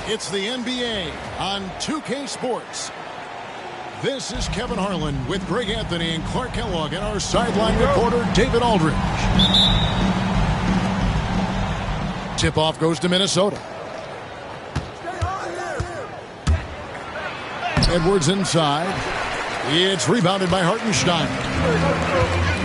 It's the NBA on 2K Sports. This is Kevin Harlan with Greg Anthony and Clark Kellogg and our sideline reporter David Aldridge. Tip-off goes to Minnesota. Edwards inside. It's rebounded by Hartenstein.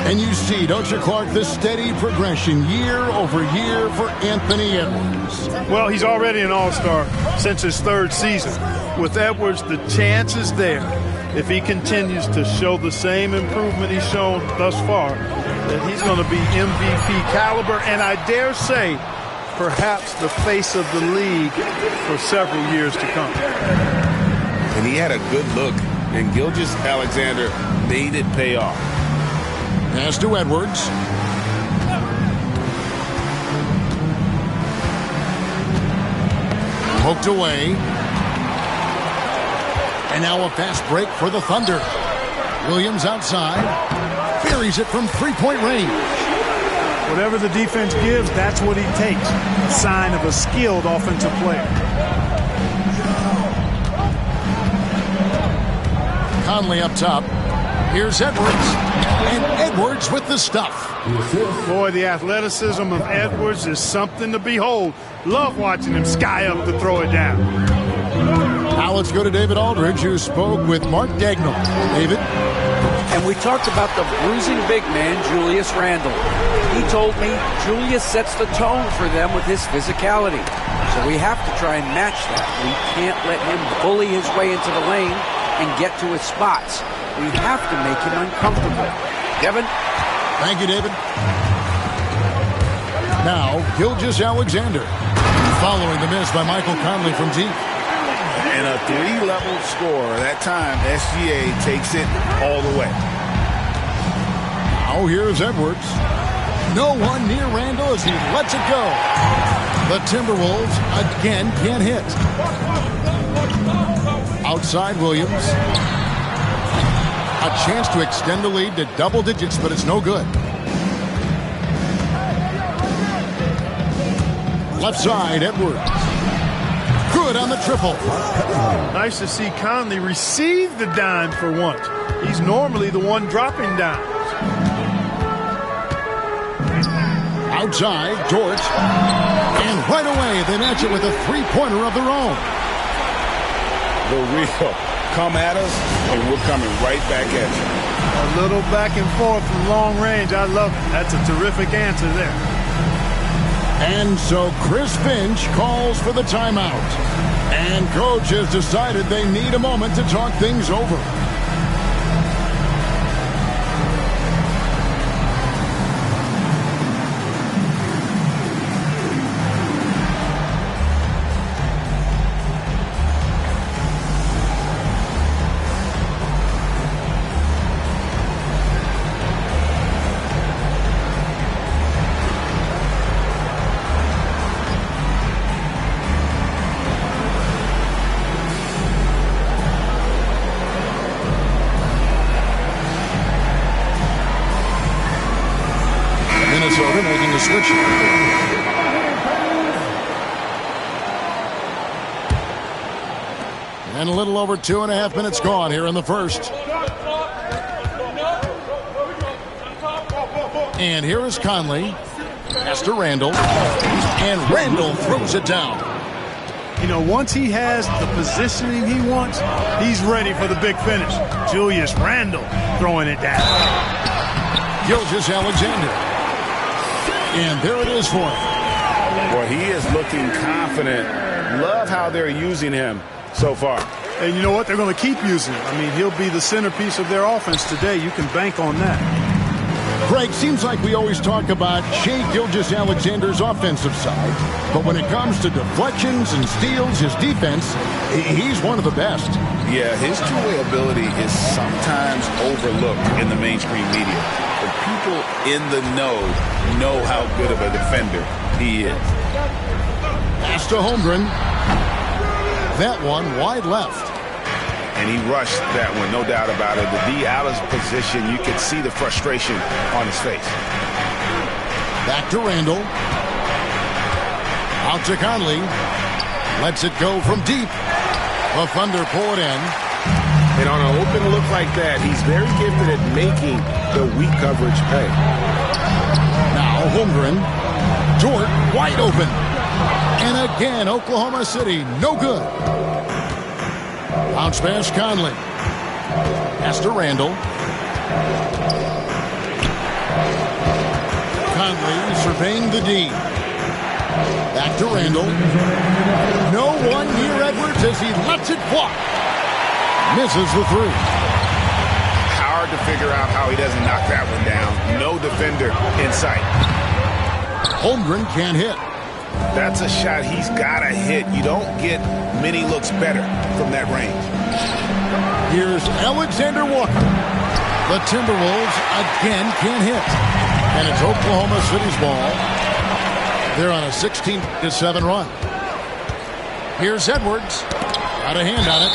And you see, don't you, Clark, the steady progression year over year for Anthony Edwards. Well, he's already an all-star since his third season. With Edwards, the chance is there, if he continues to show the same improvement he's shown thus far, that he's going to be MVP caliber, and I dare say, perhaps the face of the league for several years to come. And he had a good look, and Gilgeous-Alexander made it pay off. Pass to Edwards. Poked away. And now a fast break for the Thunder. Williams outside. Buries it from three-point range. Whatever the defense gives, that's what he takes. A sign of a skilled offensive player. Conley up top. Here's Edwards. And Edwards with the stuff. Boy, the athleticism of Edwards is something to behold. Love watching him sky up to throw it down. Now let's go to David Aldridge, who spoke with Mark Dagnall. David? And we talked about the bruising big man, Julius Randle. He told me Julius sets the tone for them with his physicality. So we have to try and match that. We can't let him bully his way into the lane and get to his spots. We have to make him uncomfortable. Kevin? Thank you, David. Now, Gilgeous-Alexander. Following the miss by Michael Conley from deep. And a three-level score. That time, SGA takes it all the way. Now here's Edwards. No one near Randle as he lets it go. The Timberwolves again can't hit. Outside Williams. A chance to extend the lead to double digits, but it's no good. Left side, Edwards. Good on the triple. Nice to see Conley receive the dime for once. He's normally the one dropping dimes. Outside, George. And right away, they match it with a three-pointer of their own. The real. Come at us, and we're coming right back at you. A little back and forth from long range. I love it. That's a terrific answer there. And so Chris Finch calls for the timeout. And coach has decided they need a moment to talk things over. Minnesota making a switch. And a little over 2.5 minutes gone here in the first. And here is Conley. Pass to Randall. And Randall throws it down. You know, once he has the positioning he wants, he's ready for the big finish. Julius Randle throwing it down. Gilgeous-Alexander. And there it is for him. Boy, he is looking confident. Love how they're using him so far. And you know what? They're going to keep using him. I mean, he'll be the centerpiece of their offense today. You can bank on that. Greg, seems like we always talk about Shai Gilgeous-Alexander's offensive side, but when it comes to deflections and steals, his defense, he's one of the best. Yeah, his two-way ability is sometimes overlooked in the mainstream media. But people in the know how good of a defender he is. Pass to Holmgren. That one wide left. And he rushed that one, no doubt about it. The D out of position, you could see the frustration on his face. Back to Randall. Out to Conley. Lets it go from deep. The Thunder pull it in. And on an open look like that, he's very gifted at making the weak coverage pay. Now Holmgren. Dort wide open. And again, Oklahoma City, no good. Bounce pass, Conley. Pass to Randall. Conley surveying the D. Back to Randall. No one near Edwards as he lets it fly. Misses the three. Hard to figure out how he doesn't knock that one down. No defender in sight. Holmgren can't hit. That's a shot he's got to hit. You don't get many looks better from that range. Here's Alexander Walker. The Timberwolves again can't hit. And it's Oklahoma City's ball. They're on a 16-7 run. Here's Edwards. Got a hand on it.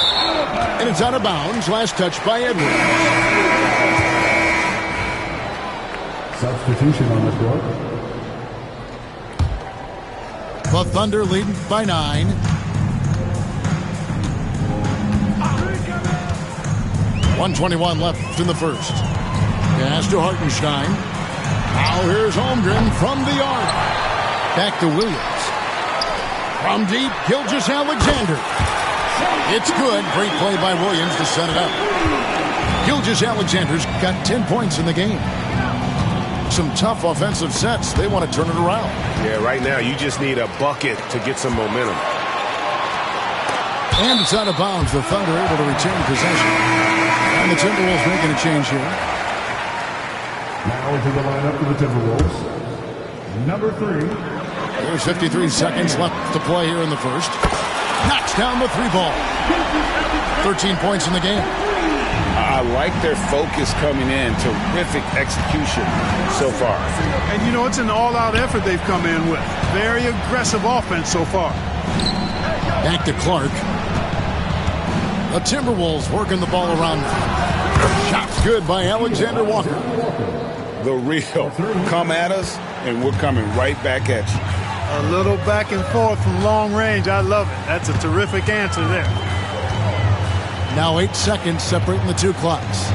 And it's out of bounds. Last touch by Edwards. Substitution on the court. The Thunder leading by 9. .121 left in the first. Pass to Hartenstein. Now here's Holmgren from the arc. Back to Williams. From deep, Gilgeous-Alexander. It's good. Great play by Williams to set it up. Gilgeous-Alexander's got 10 points in the game. Some tough offensive sets. They want to turn it around. Yeah, right now you just need a bucket to get some momentum. And it's out of bounds. The Thunder able to retain possession. And the Timberwolves making a change here. Now into the lineup for the Timberwolves. Number 3. There's 53 seconds left to play here in the first. Knocks down the three ball. 13 points in the game. I like their focus coming in. Terrific execution so far. And, you know, it's an all-out effort they've come in with. Very aggressive offense so far. Back to Clark. The Timberwolves working the ball around. Shot's good by Alexander Walker. The real. Come at us, and we're coming right back at you. A little back and forth from long range. I love it. That's a terrific answer there. Now 8 seconds separating the two clocks.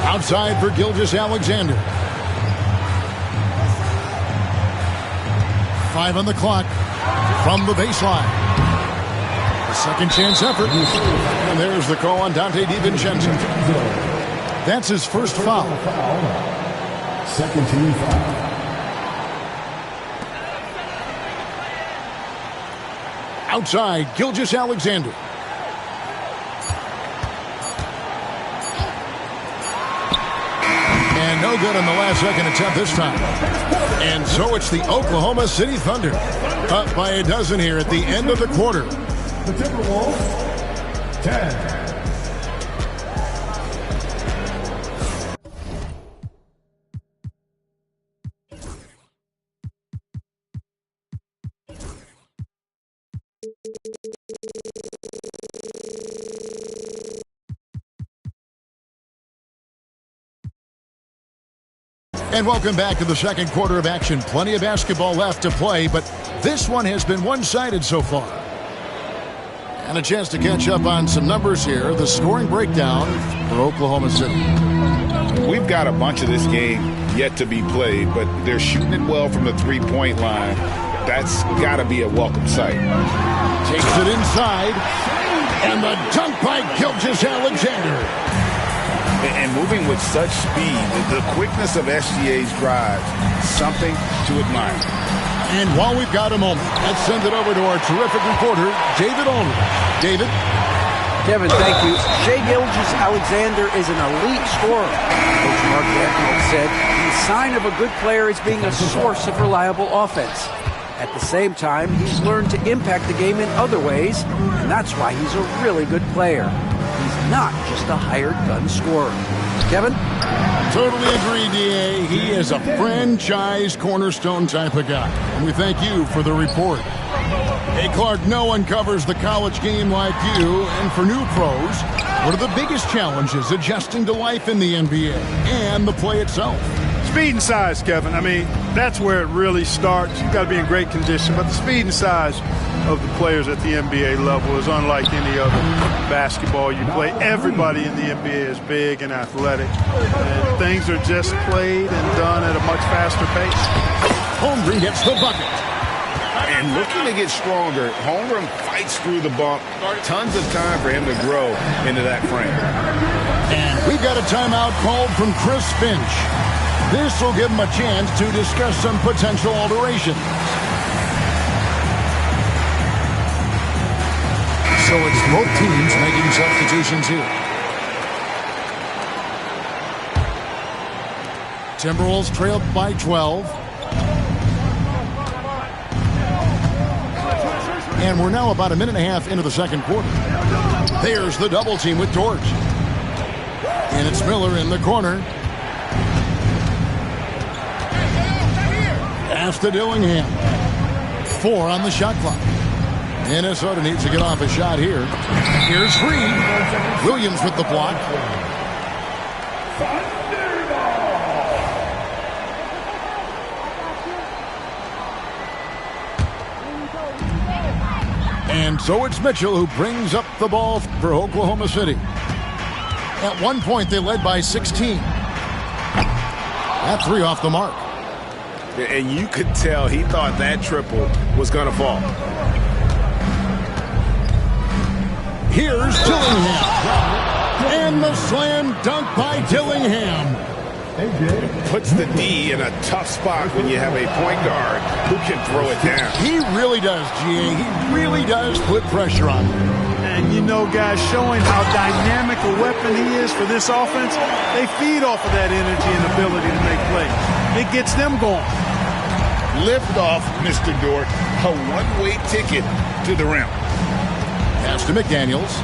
Outside for Gilgeous-Alexander. 5 on the clock from the baseline. A second chance effort. And there's the call on Dante DiVincenzo. That's his first foul. Second team foul. Outside, Gilgeous-Alexander. And no good on the last second attempt this time. And so it's the Oklahoma City Thunder. Up by a dozen here at the end of the quarter. The Timberwolves, 10. And welcome back to the second quarter of action. Plenty of basketball left to play, but this one has been one-sided so far. And a chance to catch up on some numbers here. The scoring breakdown for Oklahoma City. We've got a bunch of this game yet to be played, but they're shooting it well from the three-point line. That's got to be a welcome sight. Takes it inside, and the dunk by Gilgeous-Alexander. And moving with such speed, the quickness of SGA's drives, something to admire. And while we've got a moment, let's send it over to our terrific reporter, David Aldridge. David? Kevin, thank you. Shai Gilgeous-Alexander is an elite scorer. Coach Mark Daniels said the sign of a good player is being a source of reliable offense. At the same time, he's learned to impact the game in other ways, and that's why he's a really good player. He's not just a hired gun scorer. Kevin? Totally agree, D.A. He is a franchise cornerstone type of guy. And we thank you for the report. Hey, Clark, no one covers the college game like you. And for new pros, what are the biggest challenges adjusting to life in the NBA and the play itself? Speed and size, Kevin. I mean, that's where it really starts. You've got to be in great condition. But the speed and size of the players at the NBA level is unlike any other basketball you play. Everybody in the NBA is big and athletic. And things are just played and done at a much faster pace. Holmgren gets the bucket. And looking to get stronger, Holmgren fights through the bump. Tons of time for him to grow into that frame. And we've got a timeout called from Chris Finch. This will give him a chance to discuss some potential alterations. So it's both teams making substitutions here. Timberwolves trailed by 12. And we're now about a minute and a half into the second quarter. There's the double team with Dort. And it's Miller in the corner. Pass to Dillingham. 4 on the shot clock. Minnesota needs to get off a shot here. Here's Reed. Williams with the block. And so it's Mitchell who brings up the ball for Oklahoma City. At one point, they led by 16. That 3 off the mark. And you could tell he thought that triple was going to fall. Here's Dillingham. And the slam dunk by Dillingham. Puts the D in a tough spot when you have a point guard who can throw it down. He really does, G.A. He really does put pressure on him. And you know, guys, showing how dynamic a weapon he is for this offense, they feed off of that energy and ability to make plays. It gets them going. Lift off, Mr. Dort. A one-way ticket to the rim. Pass to McDaniels.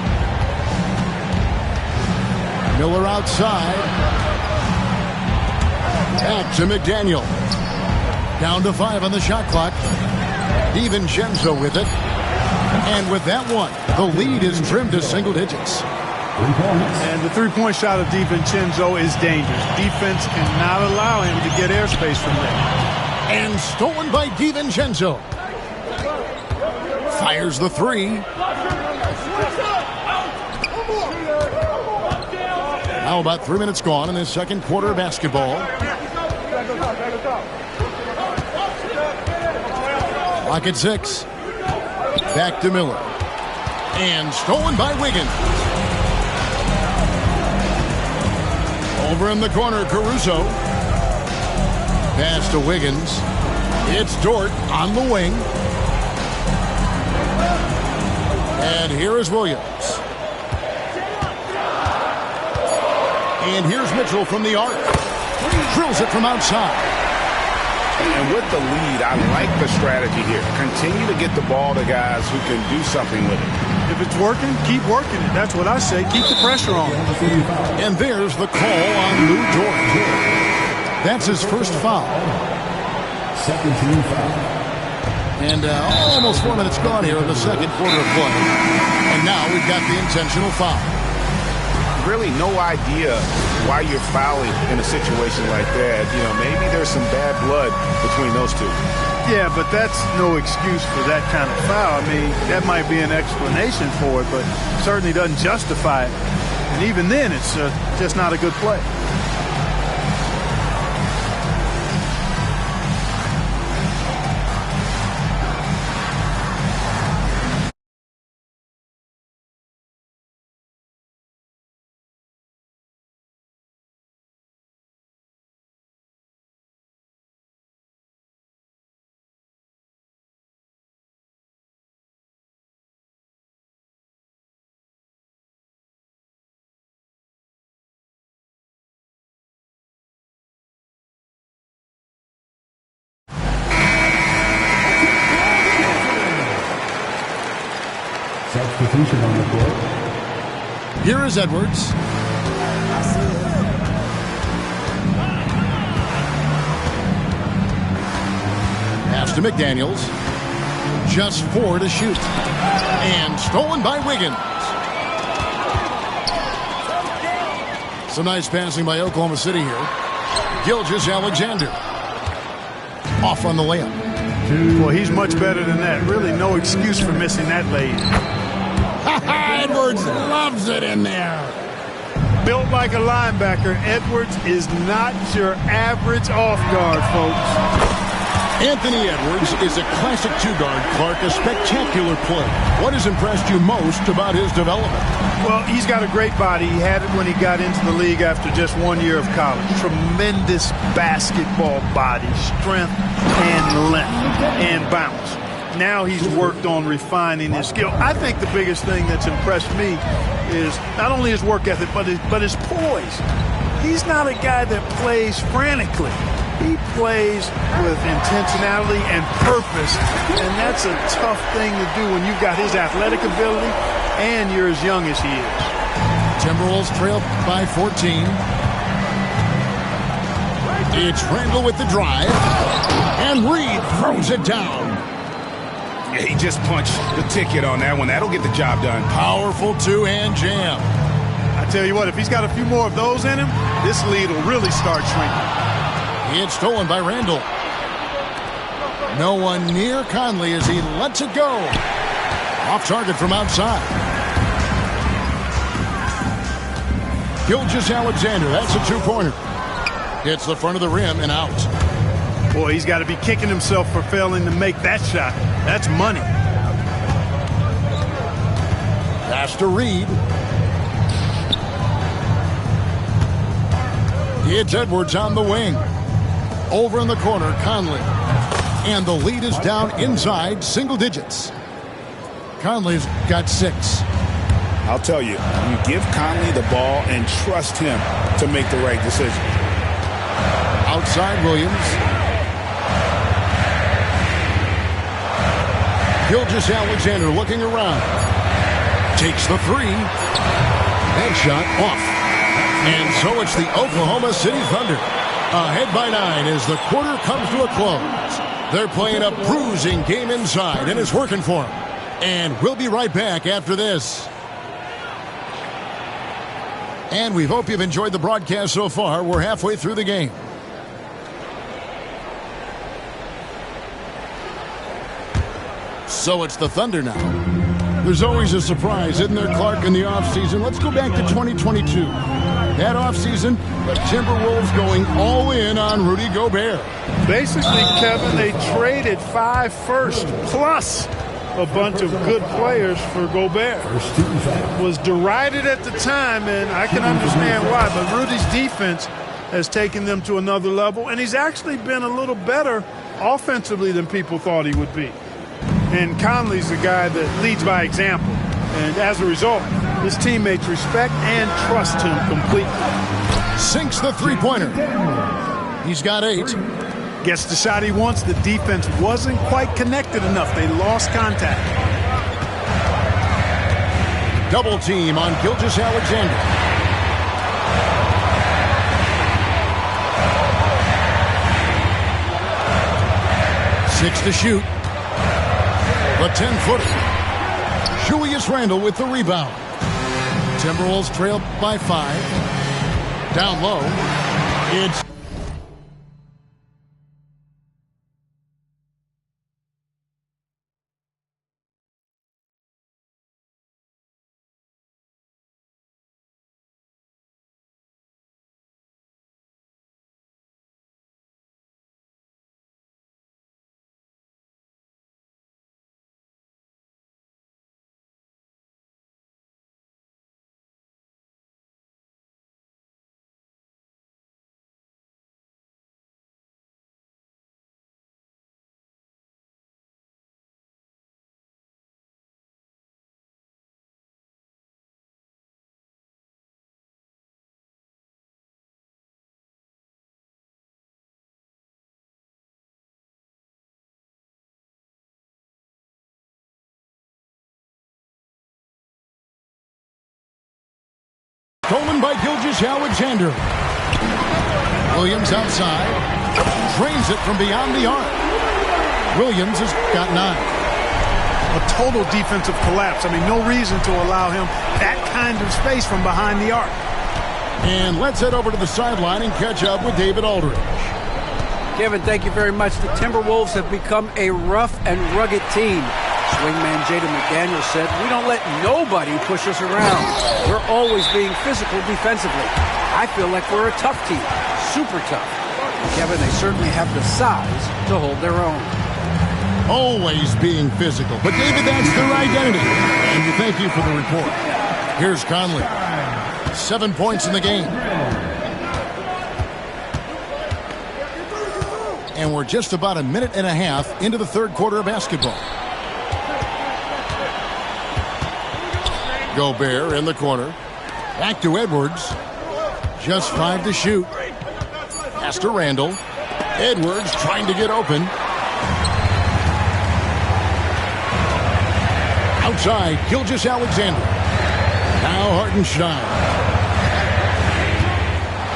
Miller outside. Back to McDaniel. Down to 5 on the shot clock. DiVincenzo with it. And with that one, the lead is trimmed to single digits. And the three-point shot of DiVincenzo is dangerous. Defense cannot allow him to get airspace from there. And stolen by DiVincenzo. Fires the 3. Now about 3 minutes gone in this second quarter of basketball. Clock at 6. Back to Miller. And stolen by Wiggins. Over in the corner, Caruso. Pass to Wiggins. It's Dort on the wing. And here is Williams. And here's Mitchell from the arc. Drills it from outside. And with the lead, I like the strategy here. Continue to get the ball to guys who can do something with it. If it's working, keep working it. That's what I say. Keep the pressure on. And there's the call on Lou Dort. That's his first foul. Second team foul. And almost 4 minutes gone here in the second quarter of play. And now we've got the intentional foul. Really no idea why you're fouling in a situation like that. You know, maybe there's some bad blood between those two. Yeah, but that's no excuse for that kind of foul. I mean, that might be an explanation for it, but certainly doesn't justify it. And even then, it's just not a good play. Here is Edwards. Pass to McDaniels. Just 4 to shoot. And stolen by Wiggins. Some nice passing by Oklahoma City here. Gilgeous-Alexander. Off on the layup. Well, he's much better than that. Really no excuse for missing that lead. Edwards loves it in there. Built like a linebacker, Edwards is not your average off guard, folks. Anthony Edwards is a classic two-guard, Clark, a spectacular player. What has impressed you most about his development? Well, he's got a great body. He had it when he got into the league after just 1 year of college. Tremendous basketball body, strength and length and bounce. Now he's worked on refining his skill. I think the biggest thing that's impressed me is not only his work ethic, but his poise. He's not a guy that plays frantically. He plays with intentionality and purpose, and that's a tough thing to do when you've got his athletic ability and you're as young as he is. Timberwolves trail by 14. It's Randall with the drive, and Reed throws it down. Yeah, he just punched the ticket on that one. That'll get the job done. Powerful two-hand jam. I tell you what, if he's got a few more of those in him, this lead will really start shrinking. It's stolen by Randall. No one near Conley as he lets it go. Off target from outside. Gilgeous-Alexander, that's a two-pointer. Hits the front of the rim and out. Boy, he's got to be kicking himself for failing to make that shot. That's money. Pass to Reed. It's Edwards on the wing. Over in the corner, Conley. And the lead is down inside single digits. Conley's got 6. I'll tell you, you give Conley the ball and trust him to make the right decision. Outside Williams. Gilgeous-Alexander looking around. Takes the 3. And shot off. And so it's the Oklahoma City Thunder. Ahead by 9 as the quarter comes to a close. They're playing a bruising game inside, and it's working for them. And we'll be right back after this. And we hope you've enjoyed the broadcast so far. We're halfway through the game. So it's the Thunder now. There's always a surprise, isn't there, Clark, in the offseason? Let's go back to 2022. That offseason, the Timberwolves going all in on Rudy Gobert. Basically, Kevin, they traded 5 firsts plus a bunch of good players for Gobert. Was derided at the time, and I can understand why, but Rudy's defense has taken them to another level, and he's actually been a little better offensively than people thought he would be. And Conley's a guy that leads by example, and as a result, his teammates respect and trust him completely. Sinks the three-pointer. He's got 8. Gets the shot he wants. The defense wasn't quite connected enough. They lost contact. Double team on Gilgeous-Alexander. Six to shoot. The 10-footer. Julius Randle with the rebound. Timberwolves trail by 5. Down low. It's stolen by Gilgeous Alexander. Williams outside. Drains it from beyond the arc. Williams has got 9. A total defensive collapse. I mean, no reason to allow him that kind of space from behind the arc. And let's head over to the sideline and catch up with David Aldridge. Kevin, thank you very much. The Timberwolves have become a rough and rugged team. Swingman Jaden McDaniels said, "We don't let nobody push us around. We're always being physical defensively. I feel like we're a tough team, super tough." And Kevin, they certainly have the size to hold their own. Always being physical. But, David, that's their identity. And we thank you for the report. Here's Conley. 7 points in the game. And we're just about a minute and a half into the third quarter of basketball. Gobert in the corner. Back to Edwards. Just 5 to shoot. Pass to Randall. Edwards trying to get open. Outside, Gilgeous Alexander. Now Hartenstein.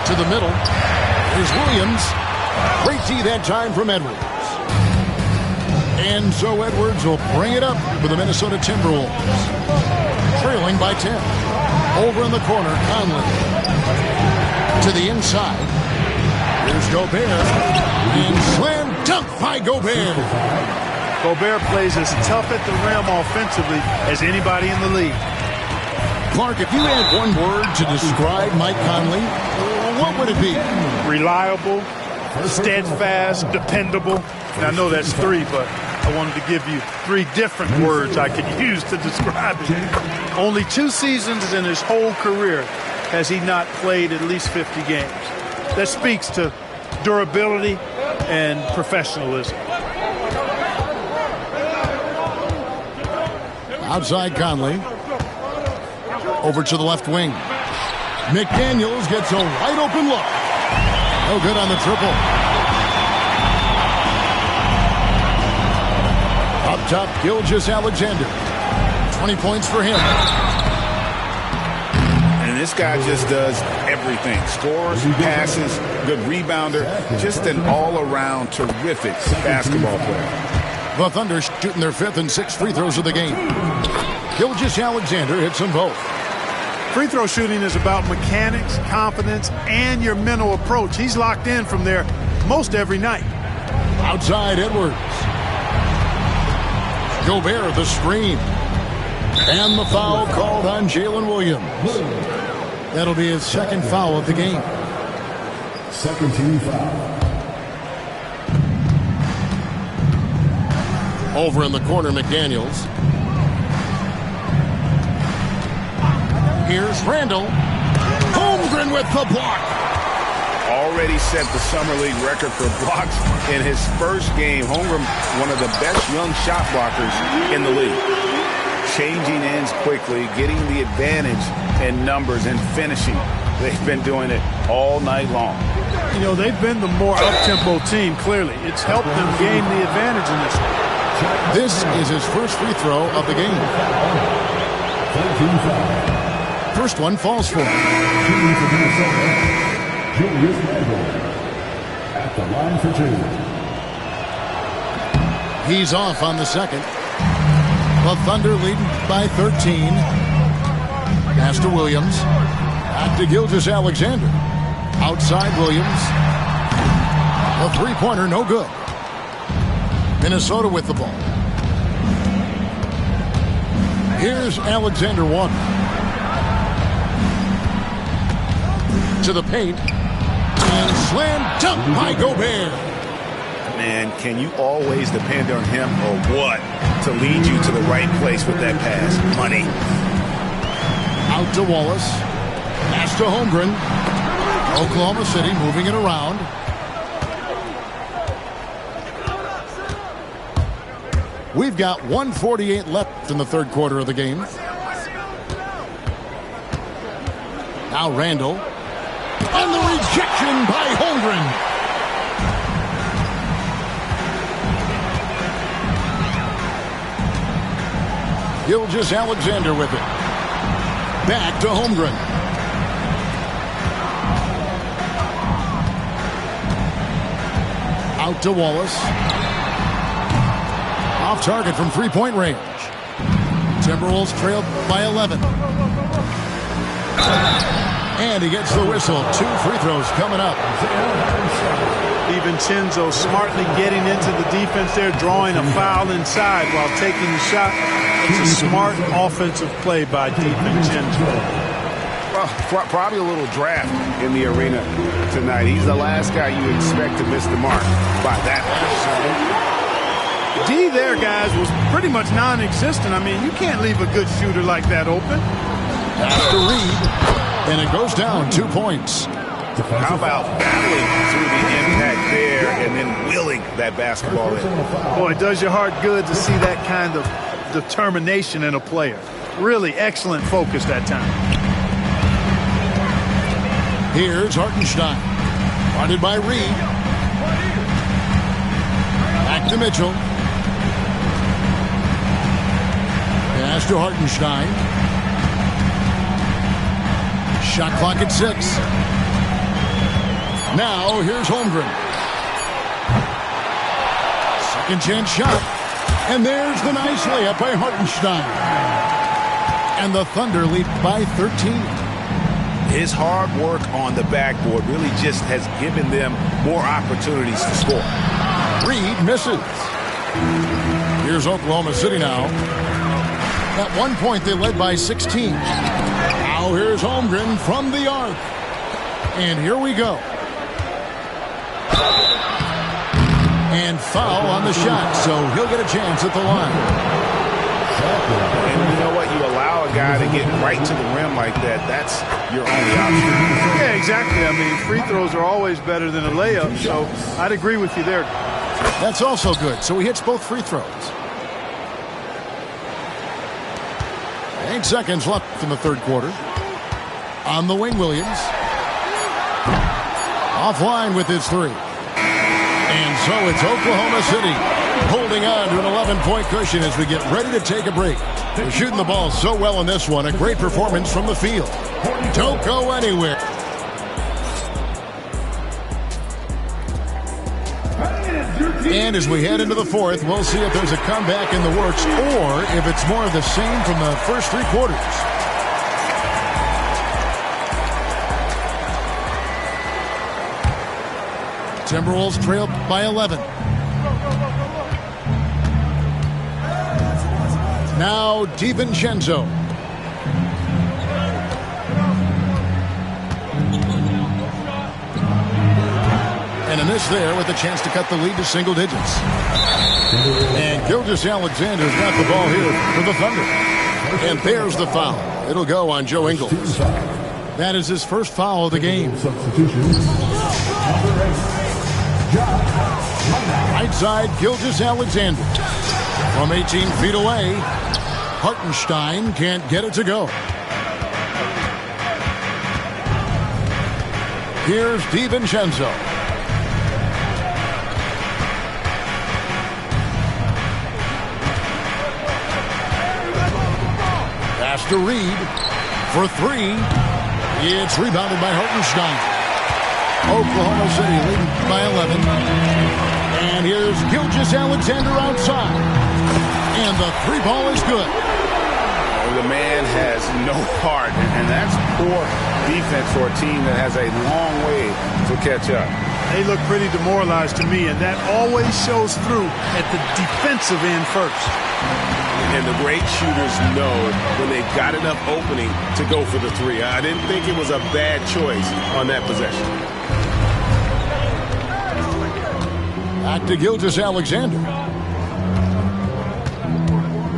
To the middle. Here's Williams. Great D that time from Edwards. And so Edwards will bring it up for the Minnesota Timberwolves. Trailing by 10. Over in the corner, Conley. To the inside. Here's Gobert. And slam dunk by Gobert. Gobert plays as tough at the rim offensively as anybody in the league. Clark, if you had one word to describe Mike Conley, what would it be? Reliable, Steadfast, dependable. And I know that's 3, but I wanted to give you 3 different words I could use to describe it. Only 2 seasons in his whole career has he not played at least 50 games. That speaks to durability and professionalism. Outside Conley. Over to the left wing. McDaniels gets a wide open look. No good on the triple. Up top, Gilgeous Alexander. 20 points for him. And this guy just does everything. Scores, passes, good rebounder. Just an all-around terrific basketball player. The Thunder shooting their 5th and 6th free throws of the game. Gilgeous Alexander hits them both. Free throw shooting is about mechanics, confidence, and your mental approach. He's locked in from there most every night. Outside Edwards. Gobert the screen. And the foul called on Jalen Williams. That'll be his 2nd foul of the game. Second team foul. Over in the corner, McDaniels. Here's Randall. Holmgren with the block. Already set the Summer League record for blocks in his first game. Holmgren, one of the best young shot blockers in the league. Changing ends quickly, getting the advantage in numbers and finishing. They've been doing it all night long. You know, they've been the more up-tempo team, clearly. It's helped them gain the advantage in this one. This is his first free throw of the game. 13 foul. First one falls for him. Shooting for Minnesota, Julius Randle at the line for 2. He's off on the second. The Thunder leading by 13. Pass to Williams. Back to Gilgeous Alexander. Outside Williams. A three-pointer, no good. Minnesota with the ball. Here's Alexander Walker. To the paint. And slam dunk by Gobert. Man, can you always depend on him or what to lead you to the right place with that pass? Money. Out to Wallace. Pass to Holmgren. Oklahoma City moving it around. We've got 1:48 left in the third quarter of the game. Now Randall. And the rejection by Holmgren. Gilgeous Alexander with it. Back to Holmgren. Out to Wallace. Off target from three-point range. Timberwolves trail by 11. And he gets the whistle. 2 free throws coming up. DiVincenzo smartly getting into the defense there, drawing a foul inside while taking the shot. It's a smart offensive play by DiVincenzo. Well, probably a little draft in the arena tonight. He's the last guy you expect to miss the mark by that much. D there, guys, was pretty much non-existent. I mean, you can't leave a good shooter like that open. That's the read, and it goes down 2 points. How about battling through the impact there and then willing that basketball in? Boy, it does your heart good to see that kind of determination in a player. Really excellent focus that time. Here's Hartenstein. Guarded by Reed. Back to Mitchell. Pass to Hartenstein. Shot clock at 6. Now here's Holmgren. Second chance shot. And there's the nice layup by Hartenstein. And the Thunder lead by 13. His hard work on the backboard really just has given them more opportunities to score. Reed misses. Here's Oklahoma City now. At one point, they led by 16. Now here's Holmgren from the arc. And here we go. And foul on the shot, so he'll get a chance at the line. And you know what? You allow a guy to get right to the rim like that, that's your only option. Yeah, exactly. I mean, free throws are always better than a layup, so I'd agree with you there. That's also good, so he hits both free throws. 8 seconds left in the third quarter. On the wing, Williams. Offline with his 3. And so it's Oklahoma City holding on to an 11-point cushion as we get ready to take a break. They're shooting the ball so well in this one. A great performance from the field. Don't go anywhere. And as we head into the fourth, we'll see if there's a comeback in the works or if it's more of the same from the first 3 quarters. Timberwolves trail by 11. Now DiVincenzo. And a miss there with a chance to cut the lead to single digits. And Gilgeous-Alexander's got the ball here for the Thunder. And there's the foul. It'll go on Joe Ingles. That is his first foul of the game. Right side, Gilgeous-Alexander. From 18 feet away, Hartenstein can't get it to go. Here's DiVincenzo. Pass to Reed for 3. It's rebounded by Hartenstein. Oklahoma City leading by 11. And here's Gilgeous-Alexander outside. And the 3 ball is good. The man has no heart, and that's poor defense for a team that has a long way to catch up. They look pretty demoralized to me, and that always shows through at the defensive end first. And the great shooters know when they've got enough opening to go for the 3. I didn't think it was a bad choice on that possession. Back to Gilgeous-Alexander.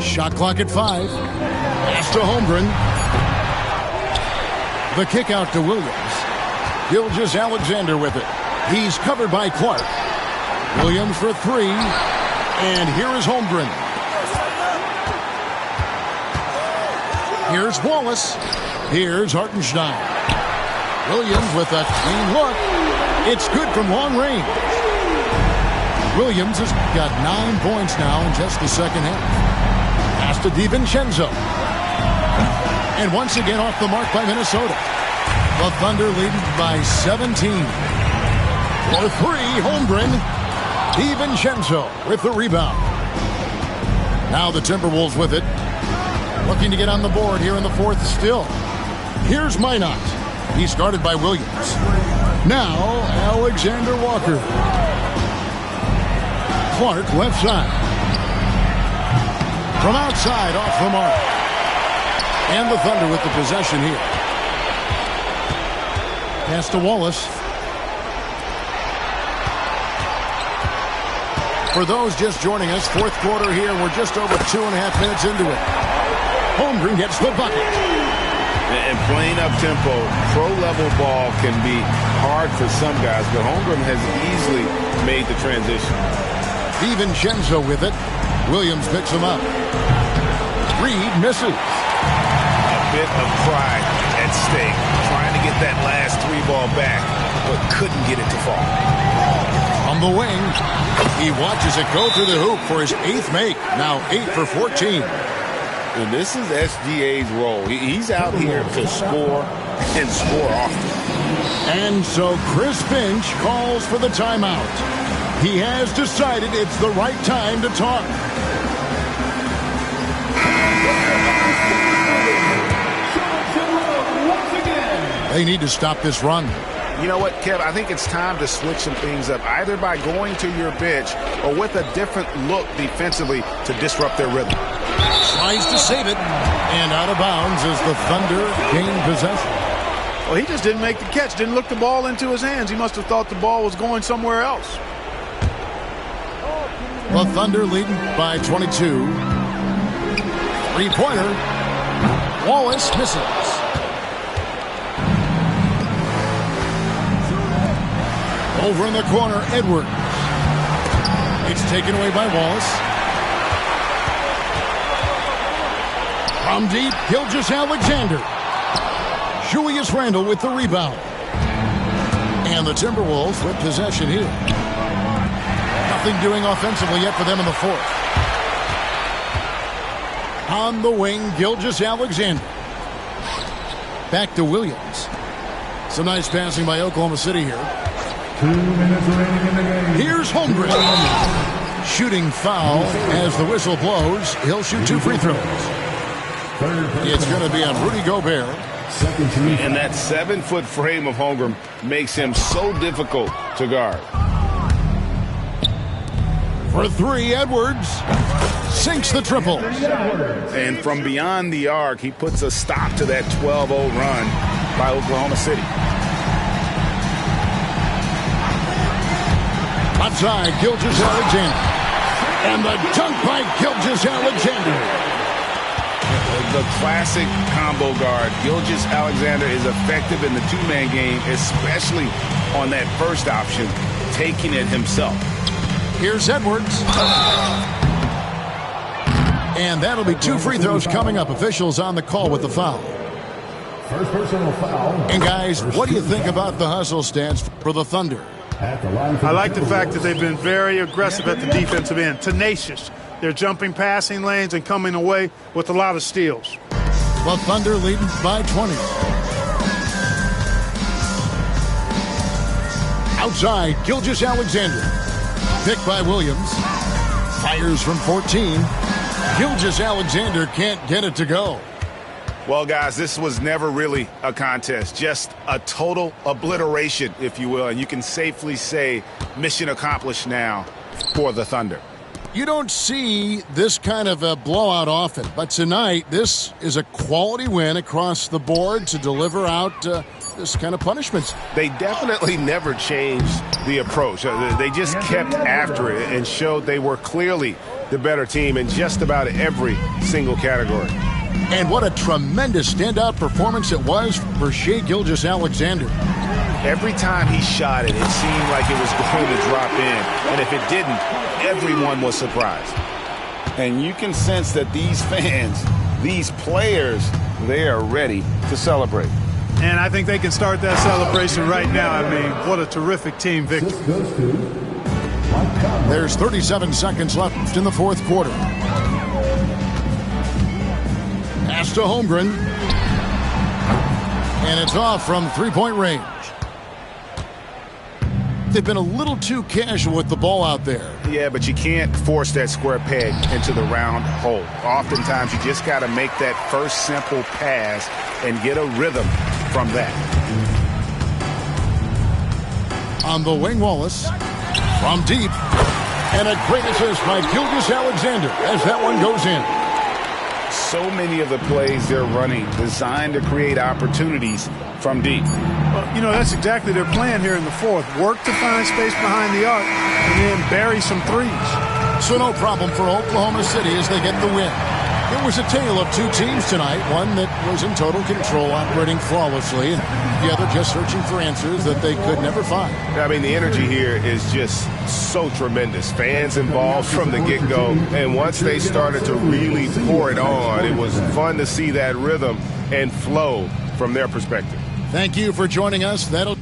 Shot clock at 5. Pass to Holmgren. The kick out to Williams. Gilgeous-Alexander with it. He's covered by Clark. Williams for 3. And here is Holmgren. Here's Wallace. Here's Hartenstein. Williams with a clean look. It's good from long range. Williams has got 9 points now in just the second half. Pass to DiVincenzo. And once again off the mark by Minnesota. The Thunder leading by 17. For 3, Holmgren. DiVincenzo with the rebound. Now the Timberwolves with it. Looking to get on the board here in the fourth still. Here's Minot. He's guarded by Williams. Now Alexander Walker. Clark left side. From outside off the mark. And the Thunder with the possession here. Pass to Wallace. For those just joining us, fourth quarter here. We're just over 2.5 minutes into it. Holmgren gets the bucket. And playing up-tempo, pro-level ball can be hard for some guys, but Holmgren has easily made the transition. DiVincenzo with it. Williams picks him up. Reed misses. A bit of pride at stake, trying to get that last three ball back, but couldn't get it to fall. On the wing, he watches it go through the hoop for his 8th make. Now 8 for 14. And this is SGA's role. He's out here to score and score often. And so Chris Finch calls for the timeout. He has decided it's the right time to talk. They need to stop this run. You know what, Kev? I think it's time to switch some things up, either by going to your bench or with a different look defensively to disrupt their rhythm. Tries to save it, and out of bounds as the Thunder gain possession. Well, he just didn't make the catch, didn't look the ball into his hands. He must have thought the ball was going somewhere else. The Thunder leading by 22. Three-pointer. Wallace misses. Over in the corner, Edwards. It's taken away by Wallace. From deep, Gilgeous-Alexander. Julius Randle with the rebound. And the Timberwolves with possession here. Nothing doing offensively yet for them in the fourth. On the wing, Gilgeous-Alexander. Back to Williams. Some nice passing by Oklahoma City here. 2 minutes remaining in the game. Here's Holmgren. Shooting foul as the whistle blows. He'll shoot 2 free throws. It's going to be on Rudy Gobert. And that 7-foot frame of Holmgren makes him so difficult to guard. For 3, Edwards sinks the triple. And from beyond the arc, he puts a stop to that 12-0 run by Oklahoma City. Outside, Gilgeous-Alexander. And the dunk by Gilgeous-Alexander. The classic combo guard. Gilgeous-Alexander is effective in the two-man game, especially on that first option, taking it himself. Here's Edwards. And that'll be 2 free throws coming up. Officials on the call with the foul. First personal foul. And guys, what do you think about the hustle stance for the Thunder? I like the fact that they've been very aggressive at the defensive end, tenacious. They're jumping passing lanes and coming away with a lot of steals. The Thunder leading by 20. Outside, Gilgeous-Alexander. Picked by Williams. Fires from 14. Gilgeous-Alexander can't get it to go. Well, guys, this was never really a contest, just a total obliteration, if you will. And you can safely say mission accomplished now for the Thunder. You don't see this kind of a blowout often, but tonight this is a quality win across the board to deliver out this kind of punishments. They definitely never changed the approach. They just kept after it and showed they were clearly the better team in just about every single category. And what a tremendous standout performance it was for Shai Gilgeous-Alexander. Every time he shot it, it seemed like it was going to drop in. And if it didn't, everyone was surprised. And you can sense that these fans, these players, they are ready to celebrate. And I think they can start that celebration right now. I mean, what a terrific team victory. There's 37 seconds left in the fourth quarter. Pass to Holmgren. And it's off from three-point range. they've been a little too casual with the ball out there. Yeah, but you can't force that square peg into the round hole. Oftentimes, you just got to make that first simple pass and get a rhythm from that. On the wing, Wallace from deep. And a great assist by Gilgeous-Alexander as that one goes in. So many of the plays they're running designed to create opportunities from deep. Well, you know, that's exactly their plan here in the fourth. Work to find space behind the arc and then bury some threes. So no problem for Oklahoma City as they get the win. It was a tale of two teams tonight, one that was in total control, operating flawlessly, and the other just searching for answers that they could never find. I mean, the energy here is just so tremendous. Fans involved from the get-go, and once they started to really pour it on, it was fun to see that rhythm and flow from their perspective. Thank you for joining us. That'll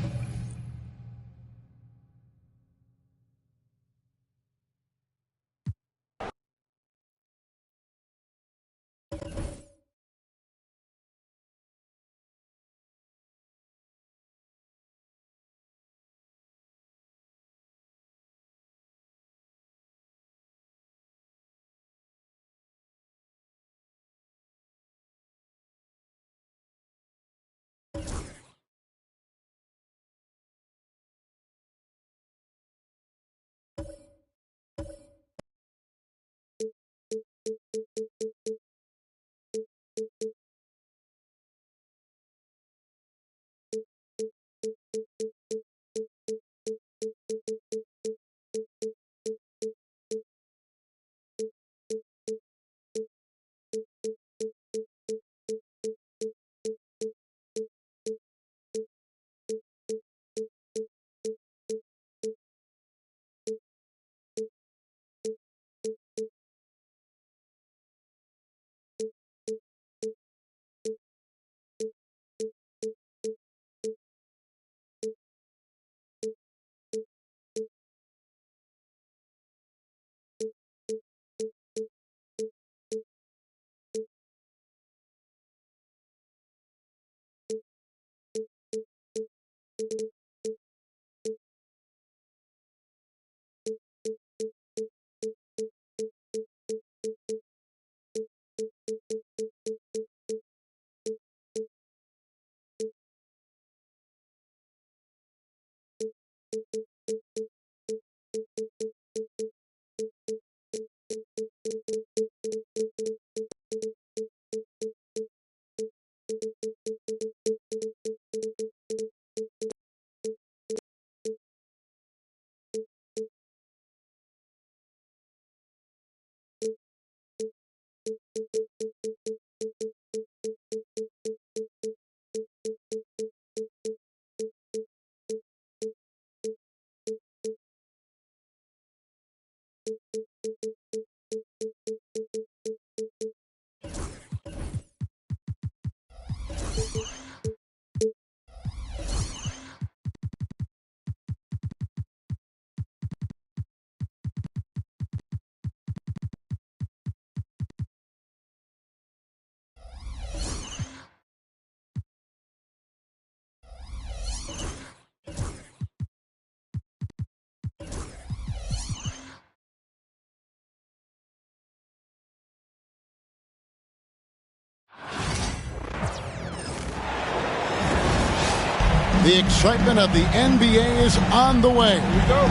The excitement of the NBA is on the way. Here we go.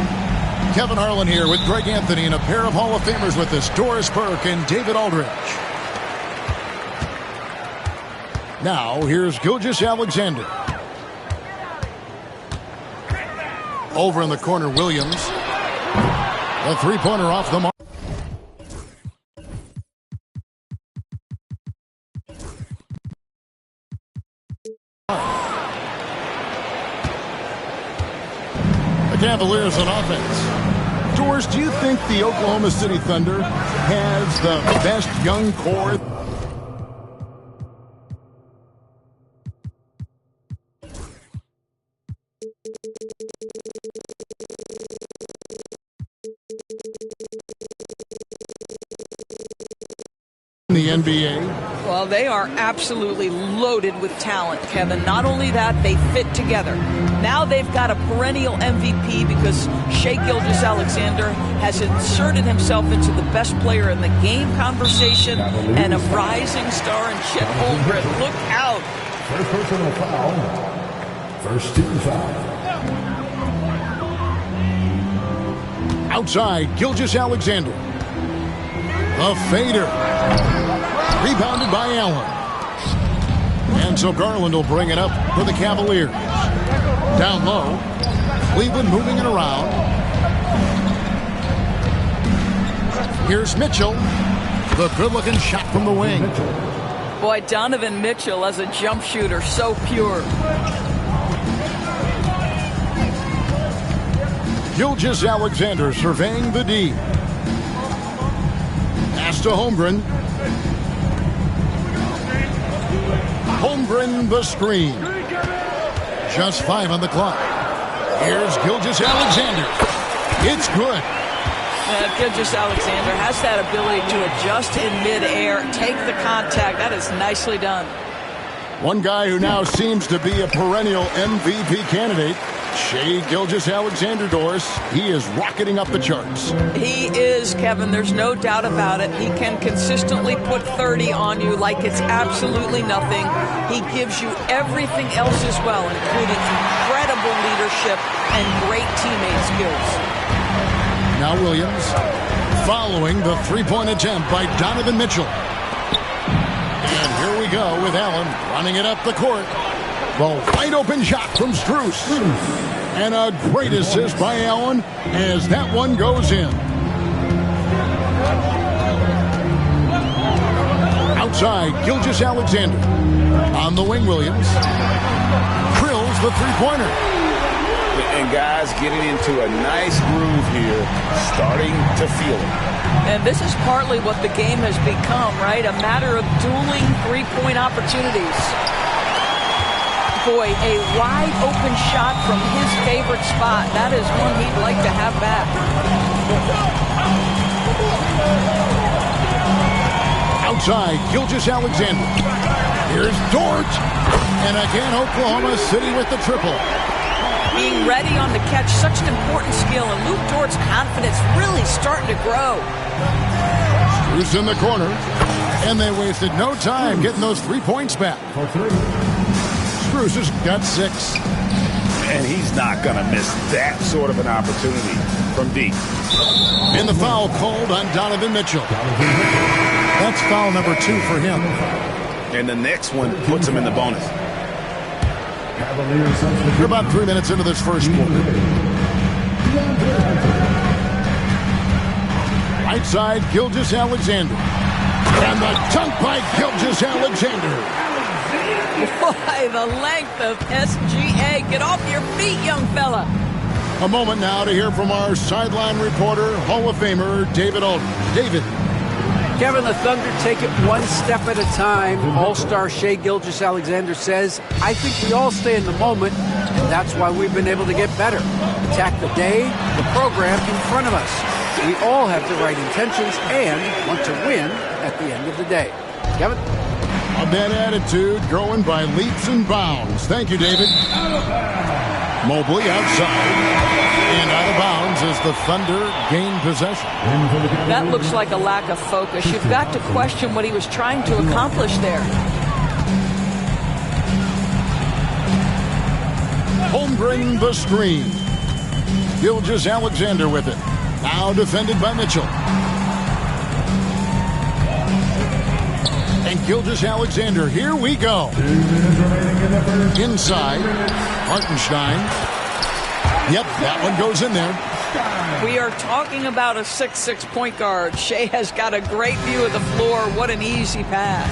Kevin Harlan here with Greg Anthony and a pair of Hall of Famers with us, Doris Burke and David Aldridge. Now, here's Gilgeous-Alexander. Over in the corner, Williams. A three-pointer off the mark. Cavaliers on offense. Doris, do you think the Oklahoma City Thunder has the best young core? In the NBA? Well, they are absolutely loaded with talent, Kevin. Not only that, they fit together. Now they've got a perennial MVP because Shai Gilgeous-Alexander has inserted himself into the best player in the game conversation and a rising star in Chet Holmgren. Look out. First personal foul. First team foul. Outside, Gilgeous-Alexander. A fader. Rebounded by Allen. And so Garland will bring it up for the Cavaliers. Down low. Cleveland moving it around. Here's Mitchell. The good-looking shot from the wing. Boy, Donovan Mitchell as a jump shooter, so pure. Gilgeous-Alexander surveying the D. Pass to Holmgren. Holmgren the screen. Just 5 on the clock. Here's Gilgeous-Alexander. It's good. Gilgeous-Alexander has that ability to adjust in midair, take the contact. That is nicely done. One guy who now seems to be a perennial MVP candidate, Shai Gilgeous-Alexander, Doris. He is rocketing up the charts. He is, Kevin. There's no doubt about it. He can consistently put 30 on you like it's absolutely nothing. He gives you everything else as well, including incredible leadership and great teammate skills. Now Williams following the three-point attempt by Donovan Mitchell. And here we go with Allen running it up the court. The wide open shot from Strus. And a great assist by Allen as that one goes in. Outside, Gilgeous-Alexander. On the wing, Williams. Drills the three-pointer. And guys getting into a nice groove here, starting to feel it. And this is partly what the game has become, right? A matter of dueling three-point opportunities. Boy, a wide open shot from his favorite spot. That is one he'd like to have back. Outside, Gilgeous-Alexander. Here's Dort. And again, Oklahoma City with the triple. Being ready on the catch, such an important skill, and Luke Dort's confidence really starting to grow. Strus in the corner, and they wasted no time getting those 3 points back. Strus has got 6. And he's not going to miss that sort of an opportunity from deep. And the foul called on Donovan Mitchell. That's foul number 2 for him. And the next one puts him in the bonus. We're about 3 minutes into this first quarter. Right side, Gilgeous-Alexander. And the dunk by Gilgeous-Alexander. Boy, the length of SGA. Get off your feet, young fella. A moment now to hear from our sideline reporter, Hall of Famer, David Aldridge. David. Kevin, the Thunder take it one step at a time. All-star Shai Gilgeous-Alexander says, I think we all stay in the moment, and that's why we've been able to get better. Attack the day, the program in front of us. We all have the right intentions and want to win at the end of the day. Kevin? On that attitude, growing by leaps and bounds. Thank you, David. Mobley outside. And out of bounds as the Thunder gain possession. That looks like a lack of focus. You've got to question what he was trying to accomplish there. Holmgren the screen. Gilgeous-Alexander with it. Now defended by Mitchell. And Gilgeous-Alexander, here we go. Inside, Hartenstein. Yep, that one goes in there. We are talking about a 6'6" point guard. Shai has got a great view of the floor. What an easy pass.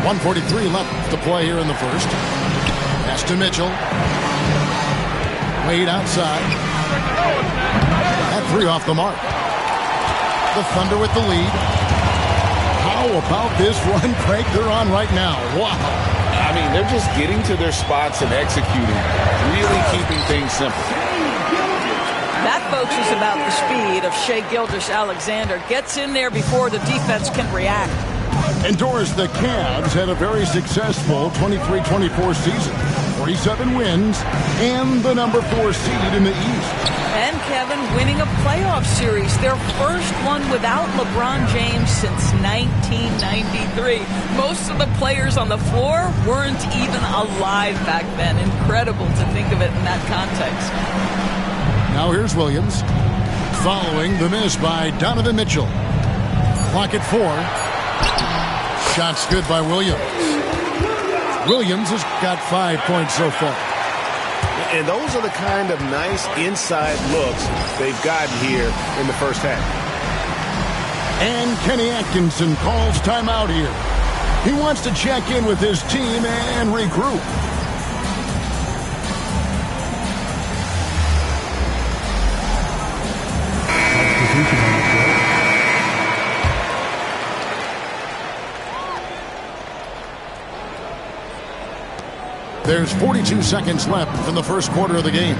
.143 left to play here in the first. Pass to Mitchell. Wade outside. That 3 off the mark. The Thunder with the lead. How about this run break they're on right now? Wow. I mean, they're just getting to their spots and executing, really keeping things simple. That, folks, is about the speed of Shai Gilgeous-Alexander. Gets in there before the defense can react. And Doris, the Cavs had a very successful 23-24 season. 47 wins and the number 4 seed in the East. And Kevin winning a playoff series, their first one without LeBron James since 1993. Most of the players on the floor weren't even alive back then. Incredible to think of it in that context. Now here's Williams, following the miss by Donovan Mitchell. Clock at 4. Shots good by Williams. Williams has got 5 points so far. And those are the kind of nice inside looks they've gotten here in the first half. And Kenny Atkinson calls timeout here. He wants to check in with his team and regroup. There's 42 seconds left in the first quarter of the game.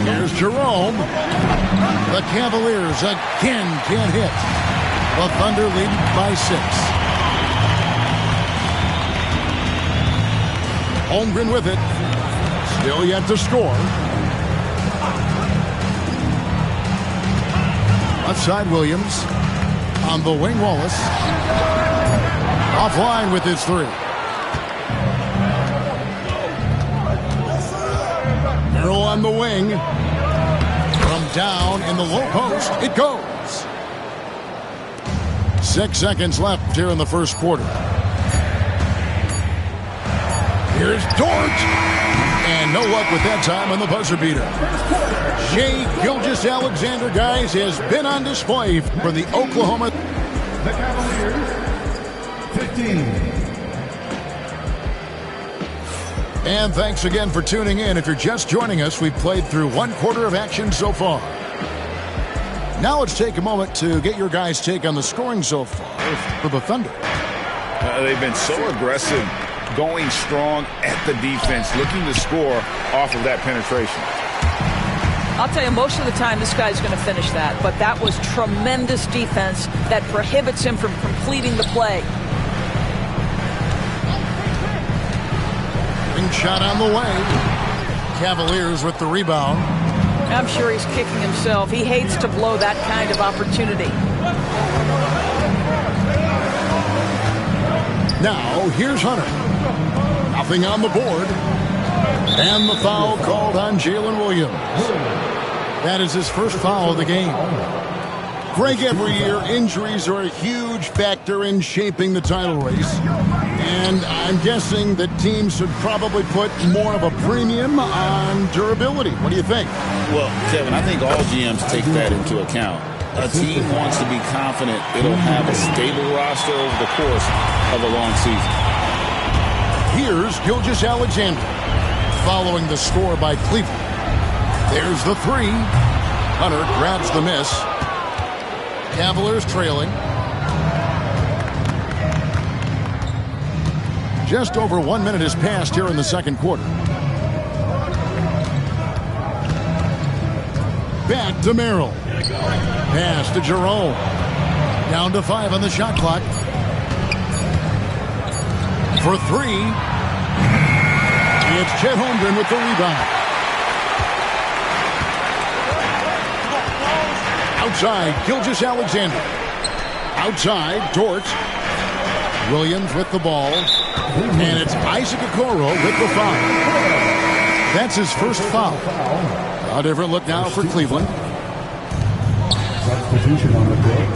Here's Jerome. The Cavaliers again can't hit. The Thunder lead by 6. Holmgren with it. Still yet to score. Left side Williams. On the wing Wallace. Offline with his 3. Earl on the wing. From down in the low post, it goes. 6 seconds left here in the first quarter. Here's Dort. And no luck with that time on the buzzer beater. Shai Gilgeous-Alexander, guys, has been on display for the Oklahoma. The Cavaliers, 15. And thanks again for tuning in. If you're just joining us, we've played through 1 quarter of action so far. Now let's take a moment to get your guys' take on the scoring so far for the Thunder. They've been so aggressive, going strong at the defense, looking to score off of that penetration. I'll tell you, most of the time this guy's going to finish that, but that was tremendous defense that prohibits him from completing the play. Shot on the way. Cavaliers with the rebound. I'm sure he's kicking himself. He hates to blow that kind of opportunity. Now, here's Hunter. Nothing on the board. And the foul called on Jalen Williams. That is his first foul of the game. Greg, every year, injuries are a huge factor in shaping the title race. And I'm guessing that teams should probably put more of a premium on durability. What do you think? Well, Kevin, I think all GMs take that into account. A team wants to be confident it'll have a stable roster over the course of a long season. Here's Gilgeous-Alexander following the score by Cleveland. There's the 3. Hunter grabs the miss. Cavaliers trailing. Just over 1 minute has passed here in the second quarter. Back to Merrill. Pass to Jerome. Down to 5 on the shot clock. For 3. It's Chet Holmgren with the rebound. Outside, Gilgeous-Alexander. Outside, Dort. Williams with the ball. And it's Isaac Okoro with the foul. That's his first foul. A different look now for Cleveland. Substitution on the court.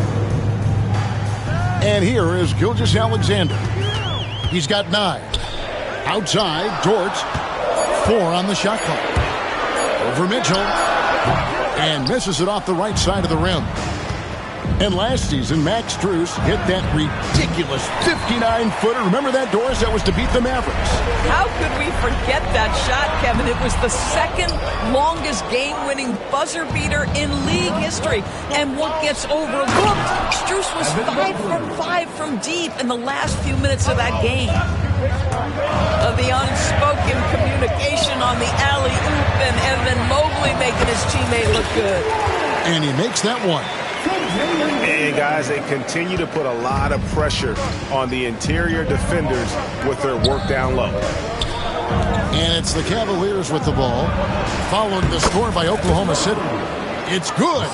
And here is Gilgeous-Alexander. He's got 9. Outside, Dort. 4 on the shot clock. Over Mitchell. And misses it off the right side of the rim. And last season, Max Strus hit that ridiculous 59-footer. Remember that, Doris? That was to beat the Mavericks. How could we forget that shot, Kevin? It was the second longest game-winning buzzer beater in league history. And what gets overlooked, Strus was 5 for 5 from deep in the last few minutes of that game. The unspoken communication on the alley-oop, and Evan Mobley making his teammate look good. And he makes that one. And guys, they continue to put a lot of pressure on the interior defenders with their work down low. And it's the Cavaliers with the ball, following the score by Oklahoma City. It's good.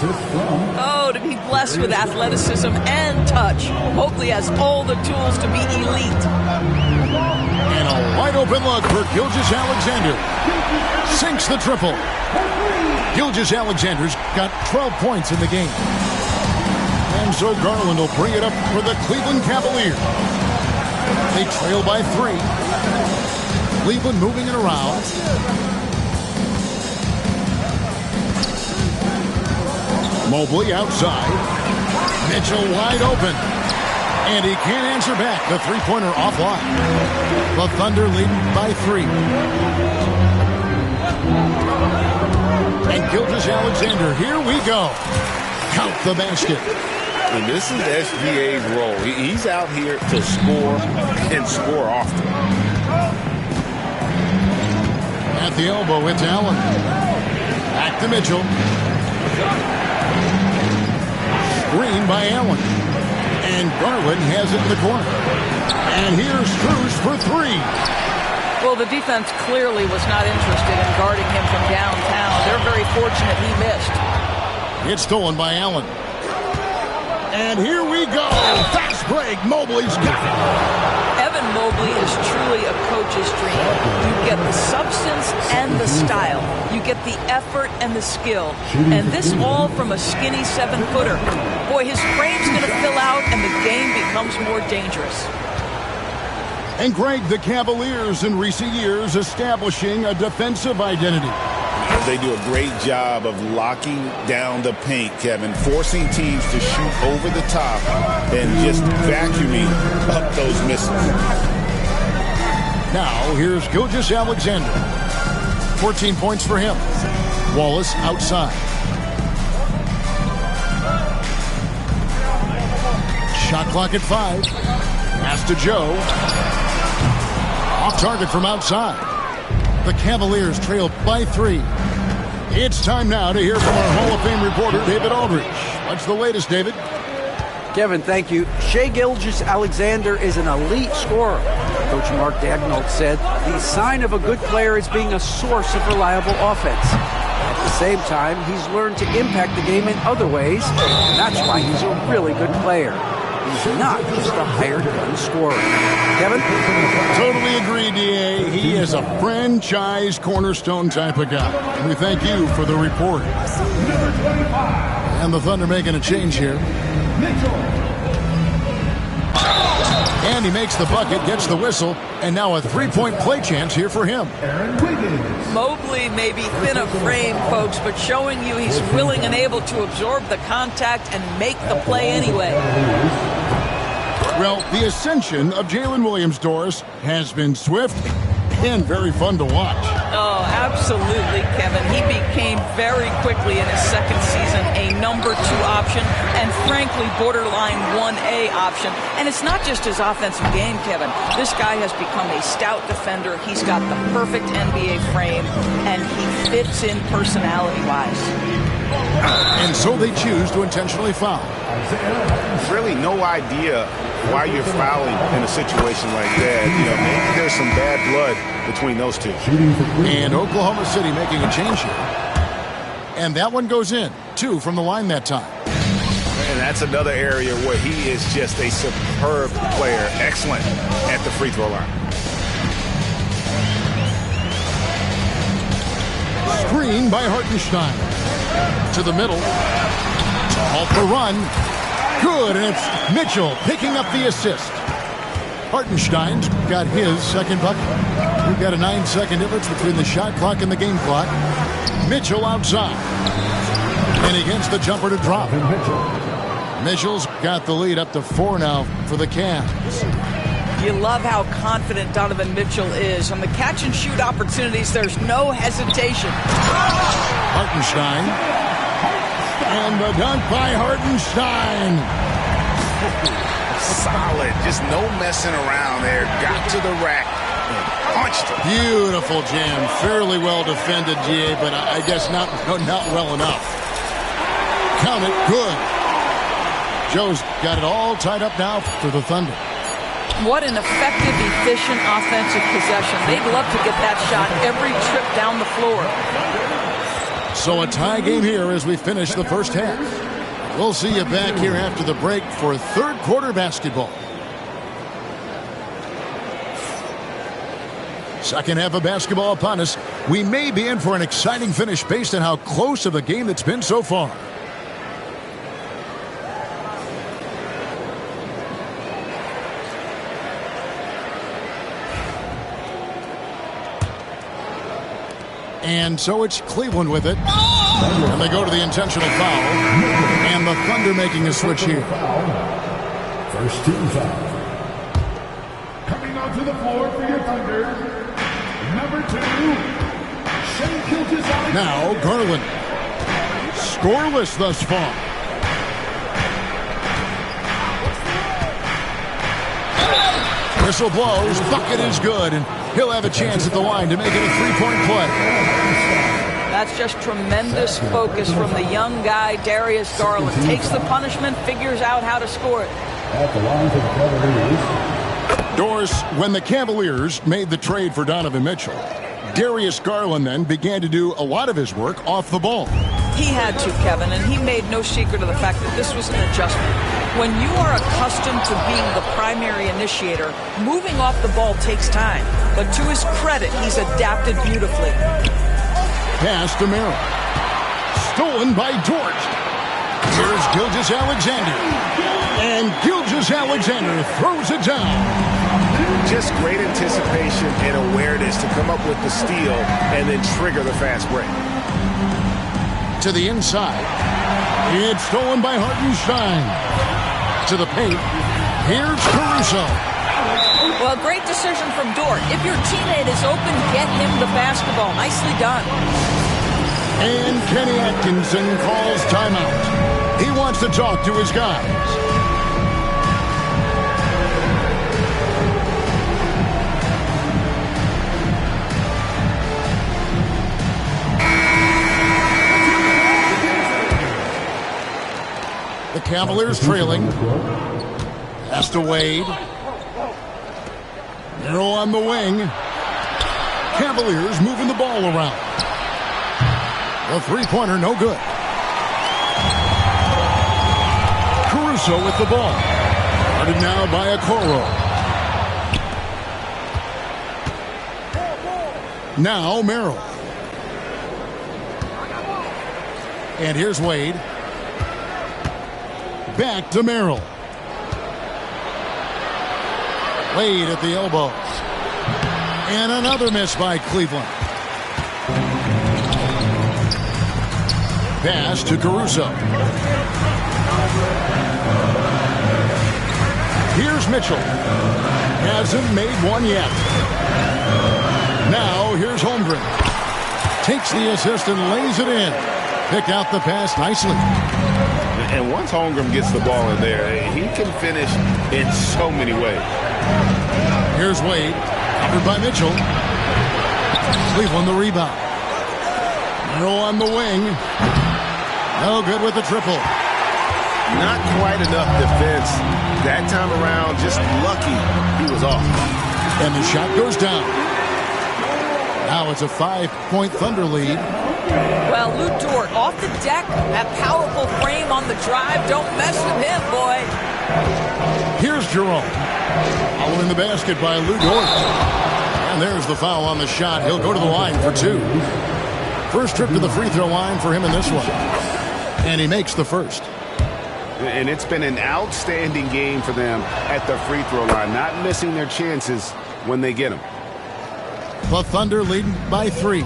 Oh, to be blessed with athleticism and touch. Mobley has all the tools to be elite. And a wide open look for Gilgeous-Alexander. Sinks the triple. Gilgeous-Alexander's got 12 points in the game. And so Garland will bring it up for the Cleveland Cavaliers. They trail by 3. Cleveland moving it around. Mobley outside. Mitchell wide open. And he can't answer back. The three-pointer offline. The Thunder lead by 3. And Gilgeous-Alexander, here we go. Count the basket. And this is SGA's role. He's out here to score and score often. At the elbow, it's Allen. Back to Mitchell. Screen by Allen. And Garland has it in the corner. And here's Cruz for 3. Well, the defense clearly was not interested in guarding him from downtown. They're very fortunate he missed. It's stolen by Allen. And here we go. Fast break. Mobley's got it. Evan Mobley is truly a coach's dream. You get the substance and the style. You get the effort and the skill. And this all from a skinny 7-footer. Boy, his frame's going to fill out and the game becomes more dangerous. And Greg, the Cavaliers in recent years establishing a defensive identity. They do a great job of locking down the paint, Kevin, forcing teams to shoot over the top and just vacuuming up those misses. Now, here's Gilgeous-Alexander. 14 points for him. Wallace outside. Shot clock at 5. Pass to Joe. Off target from outside. The Cavaliers trail by 3. It's time now to hear from our Hall of Fame reporter, David Aldridge. What's the latest, David? Kevin, thank you. Shai Gilgeous-Alexander is an elite scorer. Coach Mark Daigneault said the sign of a good player is being a source of reliable offense. At the same time, he's learned to impact the game in other ways, and that's why he's a really good player. He's not just a hired gun scorer. Kevin? Totally agree, D.A. He is a franchise cornerstone type of guy. We thank you for the report. And the Thunder making a change here. And he makes the bucket, gets the whistle, and now a three-point play chance here for him. Mobley may be thin of frame, folks, but showing you he's willing and able to absorb the contact and make the play anyway. Well, the ascension of Jalen Williams-Doris has been swift and very fun to watch. Oh, absolutely, Kevin. He became very quickly in his second season a number 2 option and, frankly, borderline 1A option. And it's not just his offensive game, Kevin. This guy has become a stout defender. He's got the perfect NBA frame, and he fits in personality-wise. And so they choose to intentionally foul. Really no idea why you're fouling in a situation like that. You know, maybe there's some bad blood between those two. And Oklahoma City making a change here. And that one goes in. 2 from the line that time. And that's another area where he is just a superb player. Excellent at the free throw line. Screen by Hartenstein. To the middle. Off the run. Good, and it's Mitchell picking up the assist. Hartenstein's got his second bucket. We've got a 9-second difference between the shot clock and the game clock. Mitchell outside. And he gets the jumper to drop. Mitchell's got the lead up to 4 now for the Cavs. You love how confident Donovan Mitchell is. On the catch-and-shoot opportunities, there's no hesitation. Hartenstein. And the dunk by Hartenstein. Solid. Just no messing around there. Got to the rack and punched it. Beautiful jam. Fairly well defended, GA, but I guess not well enough. Count it. Good. Joe's got it all tied up now for the Thunder. What an effective, efficient offensive possession. They'd love to get that shot every trip down the floor. So a tie game here as we finish the first half. We'll see you back here after the break for third quarter basketball. Second half of basketball upon us. We may be in for an exciting finish based on how close of a game it's been so far. And so it's Cleveland with it. And they go to the intentional foul. And the Thunder making a switch here. First team foul. Coming onto the floor for your Thunder, number 2, Shea Gilgeous-Alexander. Now Garland. Scoreless thus far. Whistle blows. Bucket is good. And he'll have a chance at the line to make it a three-point play. That's just tremendous focus from the young guy, Darius Garland. Takes the punishment, figures out how to score it. At the line for the Cavaliers. Doris, when the Cavaliers made the trade for Donovan Mitchell, Darius Garland then began to do a lot of his work off the ball. He had to, Kevin, and he made no secret of the fact that this was an adjustment. When you are accustomed to being the primary initiator, moving off the ball takes time. But to his credit, he's adapted beautifully. Pass to Merrill. Stolen by Dort. Here's Gilgeous-Alexander. And Gilgeous-Alexander throws it down. Just great anticipation and awareness to come up with the steal and then trigger the fast break. To the inside. It's stolen by Hartenstein. To the paint. Here's Caruso. Well, great decision from Dort. If your teammate is open, get him the basketball. Nicely done. And Kenny Atkinson calls timeout. He wants to talk to his guys. The Cavaliers trailing. Pass to Wade. Arrow on the wing. Cavaliers moving the ball around. The three-pointer, no good. Caruso with the ball. Guarded now by Okoro. Now Merrill. And here's Wade. Back to Merrill. Wade at the elbows. And another miss by Cleveland. Pass to Caruso. Here's Mitchell. Hasn't made one yet. Now here's Holmgren. Takes the assist and lays it in. Pick out the pass nicely. And once Holmgren gets the ball in there, he can finish in so many ways. Here's Wade. Covered by Mitchell. Cleveland the rebound. Merrill on the wing. No good with the triple. Not quite enough defense. That time around, just lucky he was off. And the shot goes down. Now it's a 5-point Thunder lead. Well, Lou Dort off the deck. That powerful frame on the drive. Don't mess with him, boy. Here's Jerome. Following the basket by Lou Dort. And there's the foul on the shot. He'll go to the line for two. First trip to the free throw line for him in this one. And he makes the first. And it's been an outstanding game for them at the free throw line. Not missing their chances when they get them. The Thunder leading by 3.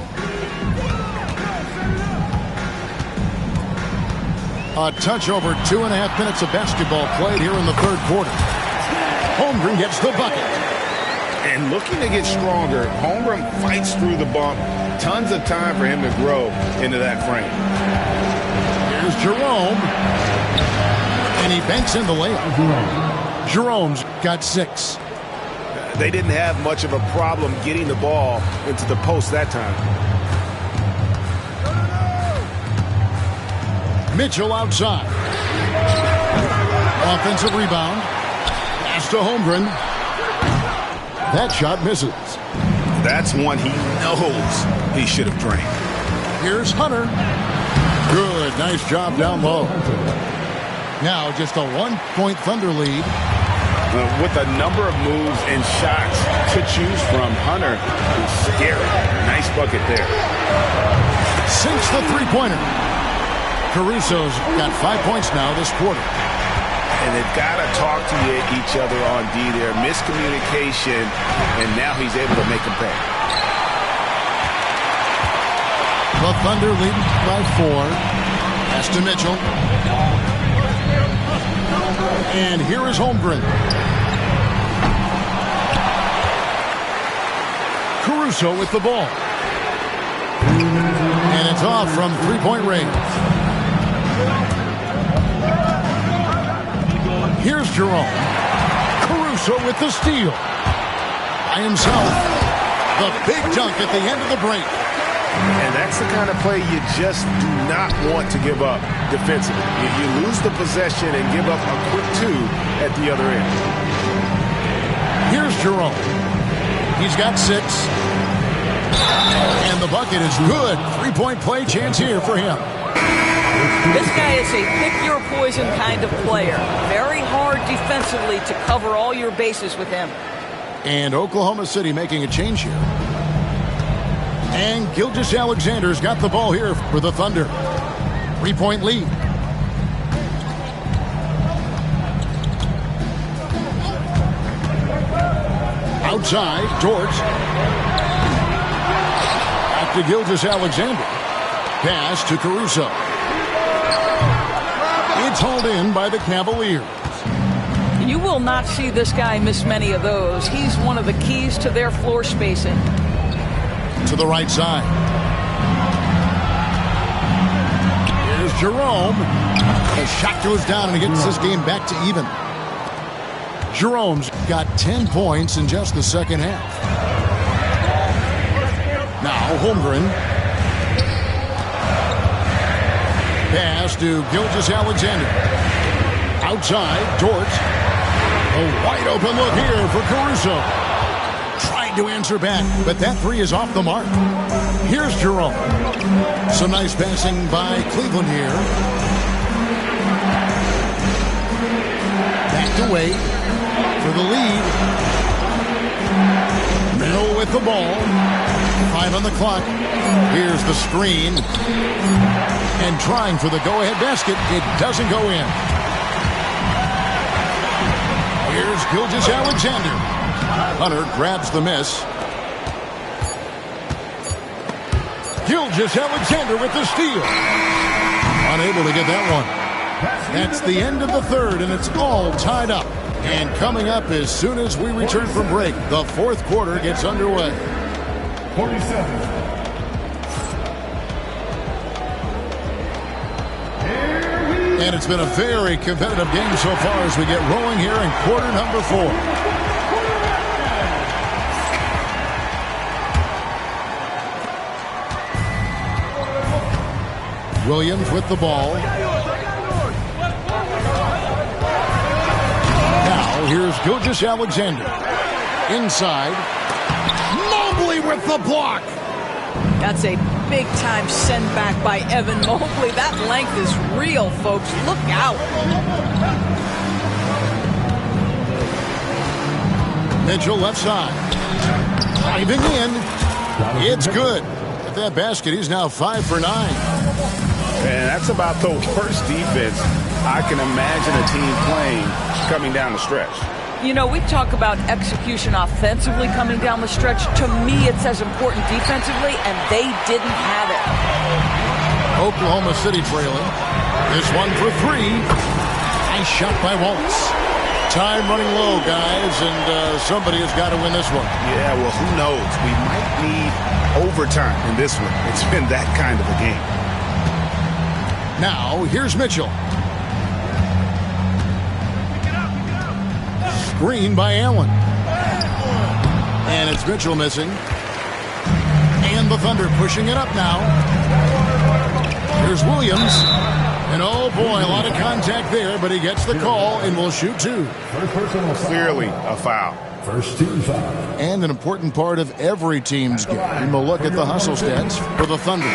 A touch over 2.5 minutes of basketball played here in the third quarter. Holmgren gets the bucket. And looking to get stronger, Holmgren fights through the bump. Tons of time for him to grow into that frame. Here's Jerome. And he banks in the layup. Jerome's got 6. They didn't have much of a problem getting the ball into the post that time. Mitchell outside. Offensive rebound. Pass to Holmgren. That shot misses. That's one he knows he should have drained. Here's Hunter. Good. Nice job down low. Now just a 1-point Thunder lead. With a number of moves and shots to choose from, Hunter is scary. Nice bucket there. Sinks the three-pointer. Caruso's got 5 points now this quarter. And they've got to talk to each other on D there. Miscommunication, and now he's able to make them pay. The Thunder leading by 4. Pass to Mitchell. And here is Holmgren. Caruso with the ball. And it's off from three-point range. Here's Jerome. Caruso with the steal. By himself. The big dunk at the end of the break. And that's the kind of play you just do not want to give up defensively. You lose the possession and give up a quick 2 at the other end. Here's Jerome. He's got 6. And the bucket is good. Three-point play chance here for him. This guy is a pick-your-poison kind of player. Very hard defensively to cover all your bases with him. And Oklahoma City making a change here. And Gilgeous-Alexander's got the ball here for the Thunder. 3-point lead. Outside, Dort. Back to Gilgeous-Alexander. Pass to Caruso. It's hauled in by the Cavaliers. You will not see this guy miss many of those. He's one of the keys to their floor spacing. To the right side. Here's Jerome. The shot goes down and he gets this game back to even. Jerome's got 10 points in just the second half. Now Holmgren. Pass to Gilgeous-Alexander. Outside, Dort. A wide open look here for Caruso. Trying to answer back, but that three is off the mark. Here's Jerome. Some nice passing by Cleveland here. Back to Wade for the lead. Middle with the ball. 5 on the clock. Here's the screen. And trying for the go-ahead basket. It doesn't go in. Here's Gilgeous-Alexander. Hunter grabs the miss. Gilgeous-Alexander with the steal. Unable to get that one. That's the end of the third, and it's all tied up. And coming up as soon as we return from break, the fourth quarter gets underway. 47. And it's been a very competitive game so far as we get rolling here in quarter number 4. Williams with the ball. Now here's Gilgeous-Alexander. Inside. Mobley with the block. That's a big-time send back by Evan Mobley. That length is real, folks. Look out. Mitchell left side. Driving in. It's good. At that basket, he's now 5 for 9. And that's about the worst defense I can imagine a team playing coming down the stretch. You know, we talk about execution offensively coming down the stretch. To me, it's as important defensively, and they didn't have it. Oklahoma City trailing. This one for 3. Nice shot by Wallace. Time running low, guys, and somebody has got to win this one. Yeah, well, who knows? We might need overtime in this one. It's been that kind of a game. Now, here's Mitchell. Screen by Allen. And it's Mitchell missing. And the Thunder pushing it up now. Here's Williams. And oh boy, a lot of contact there, but he gets the call and will shoot two. Clearly a foul. First team foul. And an important part of every team's game. And we'll look at the hustle stats for the Thunder.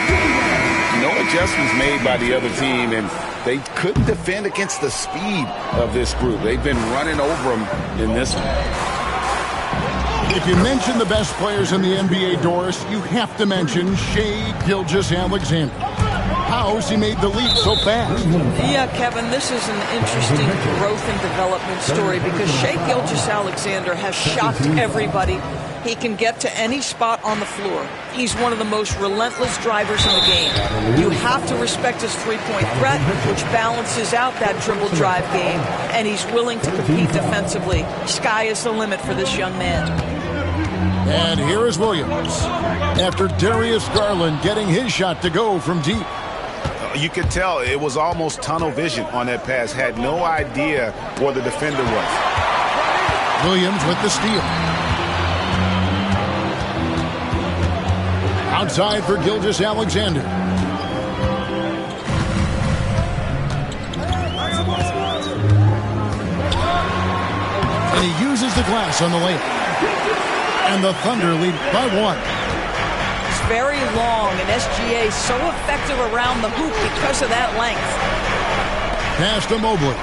No adjustments made by the other team, and they couldn't defend against the speed of this group. They've been running over them in this one. If you mention the best players in the NBA, Doris, you have to mention Shai Gilgeous-Alexander. How's he made the leap so fast? Yeah, Kevin, this is an interesting growth and development story because Shai Gilgeous-Alexander has shocked everybody. He can get to any spot on the floor. He's one of the most relentless drivers in the game. You have to respect his three-point threat, which balances out that dribble drive game, and he's willing to compete defensively. Sky is the limit for this young man. And here is Williams after Darius Garland getting his shot to go from deep. You could tell it was almost tunnel vision on that pass. Had no idea where the defender was. Williams with the steal. Outside for Gilgeous-Alexander. And he uses the glass on the layup. And the Thunder lead by one. It's very long, and SGA is so effective around the hoop because of that length. Pass to Mobley.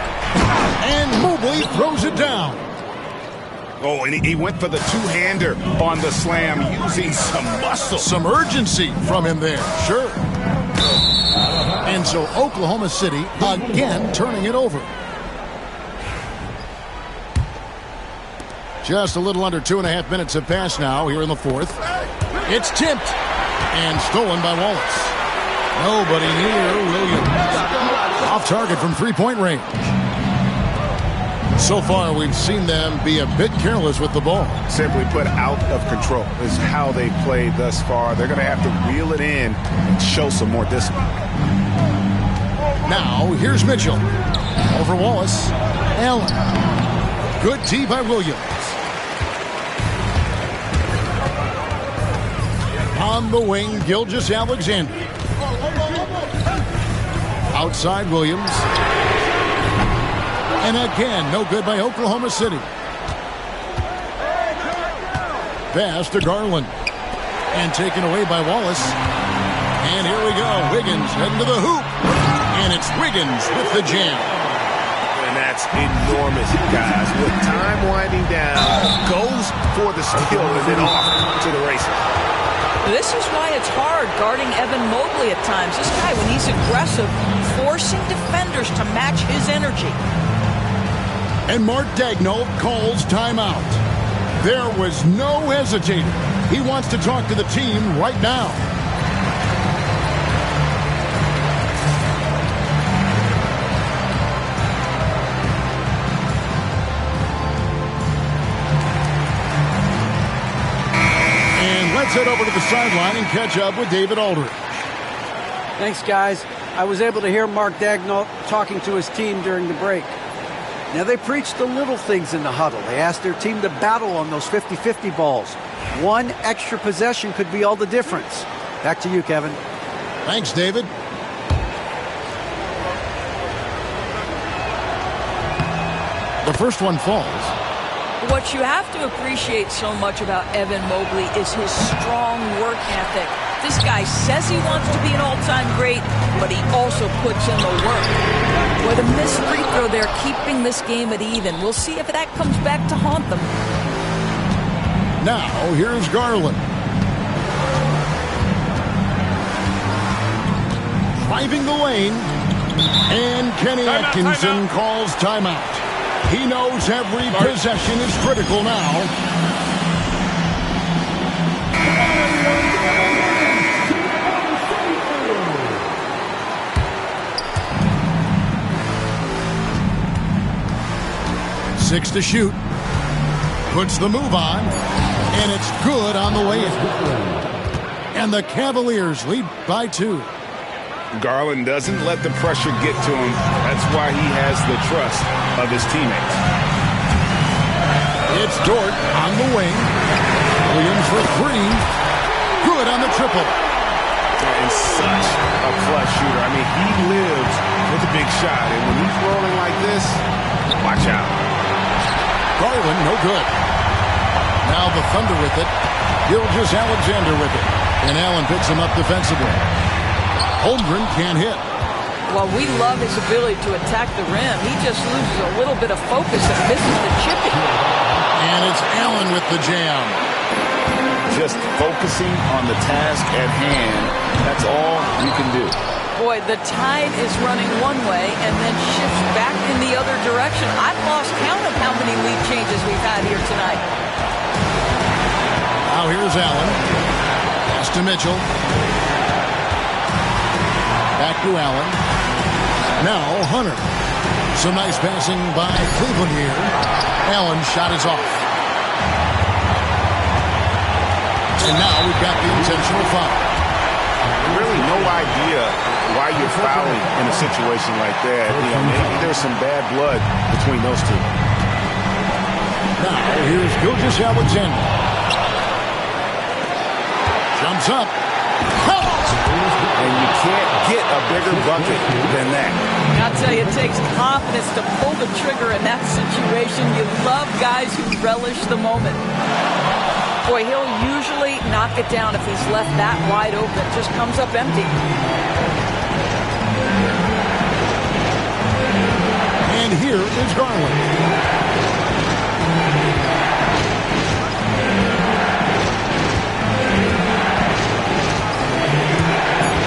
And Mobley throws it down. Oh, and he went for the two-hander on the slam using some muscle. Some urgency from him there, sure. And so Oklahoma City again turning it over. Just a little under 2.5 minutes have passed now here in the fourth. It's tipped and stolen by Wallace. Nobody near Williams. Off target from three-point range. So far, we've seen them be a bit careless with the ball. Simply put, out of control is how they played thus far. They're going to have to reel it in and show some more discipline. Now, here's Mitchell. Over Wallace. Allen. Good tee by Williams. On the wing, Gilgeous-Alexander. Outside Williams. And again, no good by Oklahoma City. Pass to Garland. And taken away by Wallace. And here we go. Wiggins heading to the hoop. And it's Wiggins with the jam. And that's enormous, guys. With time winding down, goes for the steal and then off to the races. This is why it's hard guarding Evan Mobley at times. This guy, when he's aggressive, forcing defenders to match his energy. And Mark Daigneault calls timeout. There was no hesitating. He wants to talk to the team right now. And let's head over to the sideline and catch up with David Aldridge. Thanks, guys. I was able to hear Mark Daigneault talking to his team during the break. Now, they preached the little things in the huddle. They asked their team to battle on those 50-50 balls. One extra possession could be all the difference. Back to you, Kevin. Thanks, David. The first one falls. What you have to appreciate so much about Evan Mobley is his strong work ethic. This guy says he wants to be an all-time great, but he also puts in the work. With a missed free throw, they're keeping this game at even. We'll see if that comes back to haunt them. Now, here's Garland. Driving the lane. And Kenny Atkinson calls timeout. He knows every possession is critical now. Six to shoot. Puts the move on. And it's good on the way in. And the Cavaliers lead by 2. Garland doesn't let the pressure get to him. That's why he has the trust of his teammates. It's Dort on the wing. Williams for 3. Good on the triple. And such a play. plus shooter. I mean, he lives for the big shot. And when he's rolling like this, watch out. Garland, no good. Now the Thunder with it. Gilgeous-Alexander with it. And Allen picks him up defensively. Holmgren can't hit. Well, we love his ability to attack the rim. He just loses a little bit of focus and misses the chipping. And it's Allen with the jam. Just focusing on the task at hand. That's all you can do. Boy, the tide is running one way and then shifts back in the other direction. I've lost count of how many lead changes we've had here tonight. Now here's Allen. Pass to Mitchell. Back to Allen. Now Hunter. Some nice passing by Cleveland here. Allen's shot is off. And now we've got the intentional foul. Really no idea why you're fouling in a situation like that. You know, maybe there's some bad blood between those two. Now here's Gilgeous-Alexander. Jumps up. And you can't get a bigger bucket than that. I'll tell you, it takes confidence to pull the trigger in that situation. You love guys who relish the moment. Boy, he'll usually knock it down if he's left that wide open. It just comes up empty. And here is Garland.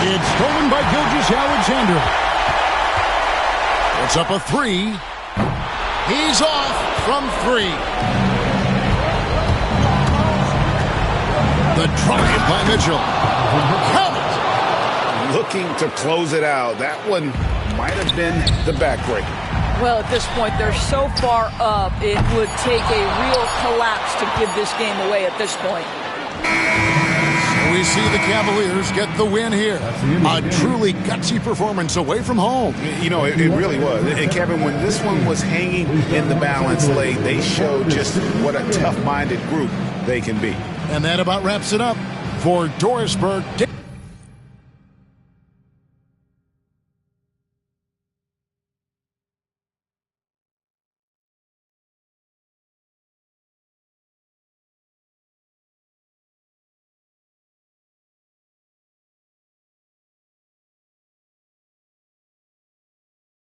It's stolen by Gilgeous-Alexander. It's up a three. He's off from three. The drive by Mitchell. Count it. Looking to close it out. That one might have been the backbreaker. Well, at this point, they're so far up, it would take a real collapse to give this game away at this point. We see the Cavaliers get the win here. A truly gutsy performance away from home. You know, it really was. And Kevin, when this one was hanging in the balance late, they showed just what a tough-minded group they can be. And that about wraps it up for Dorisburg.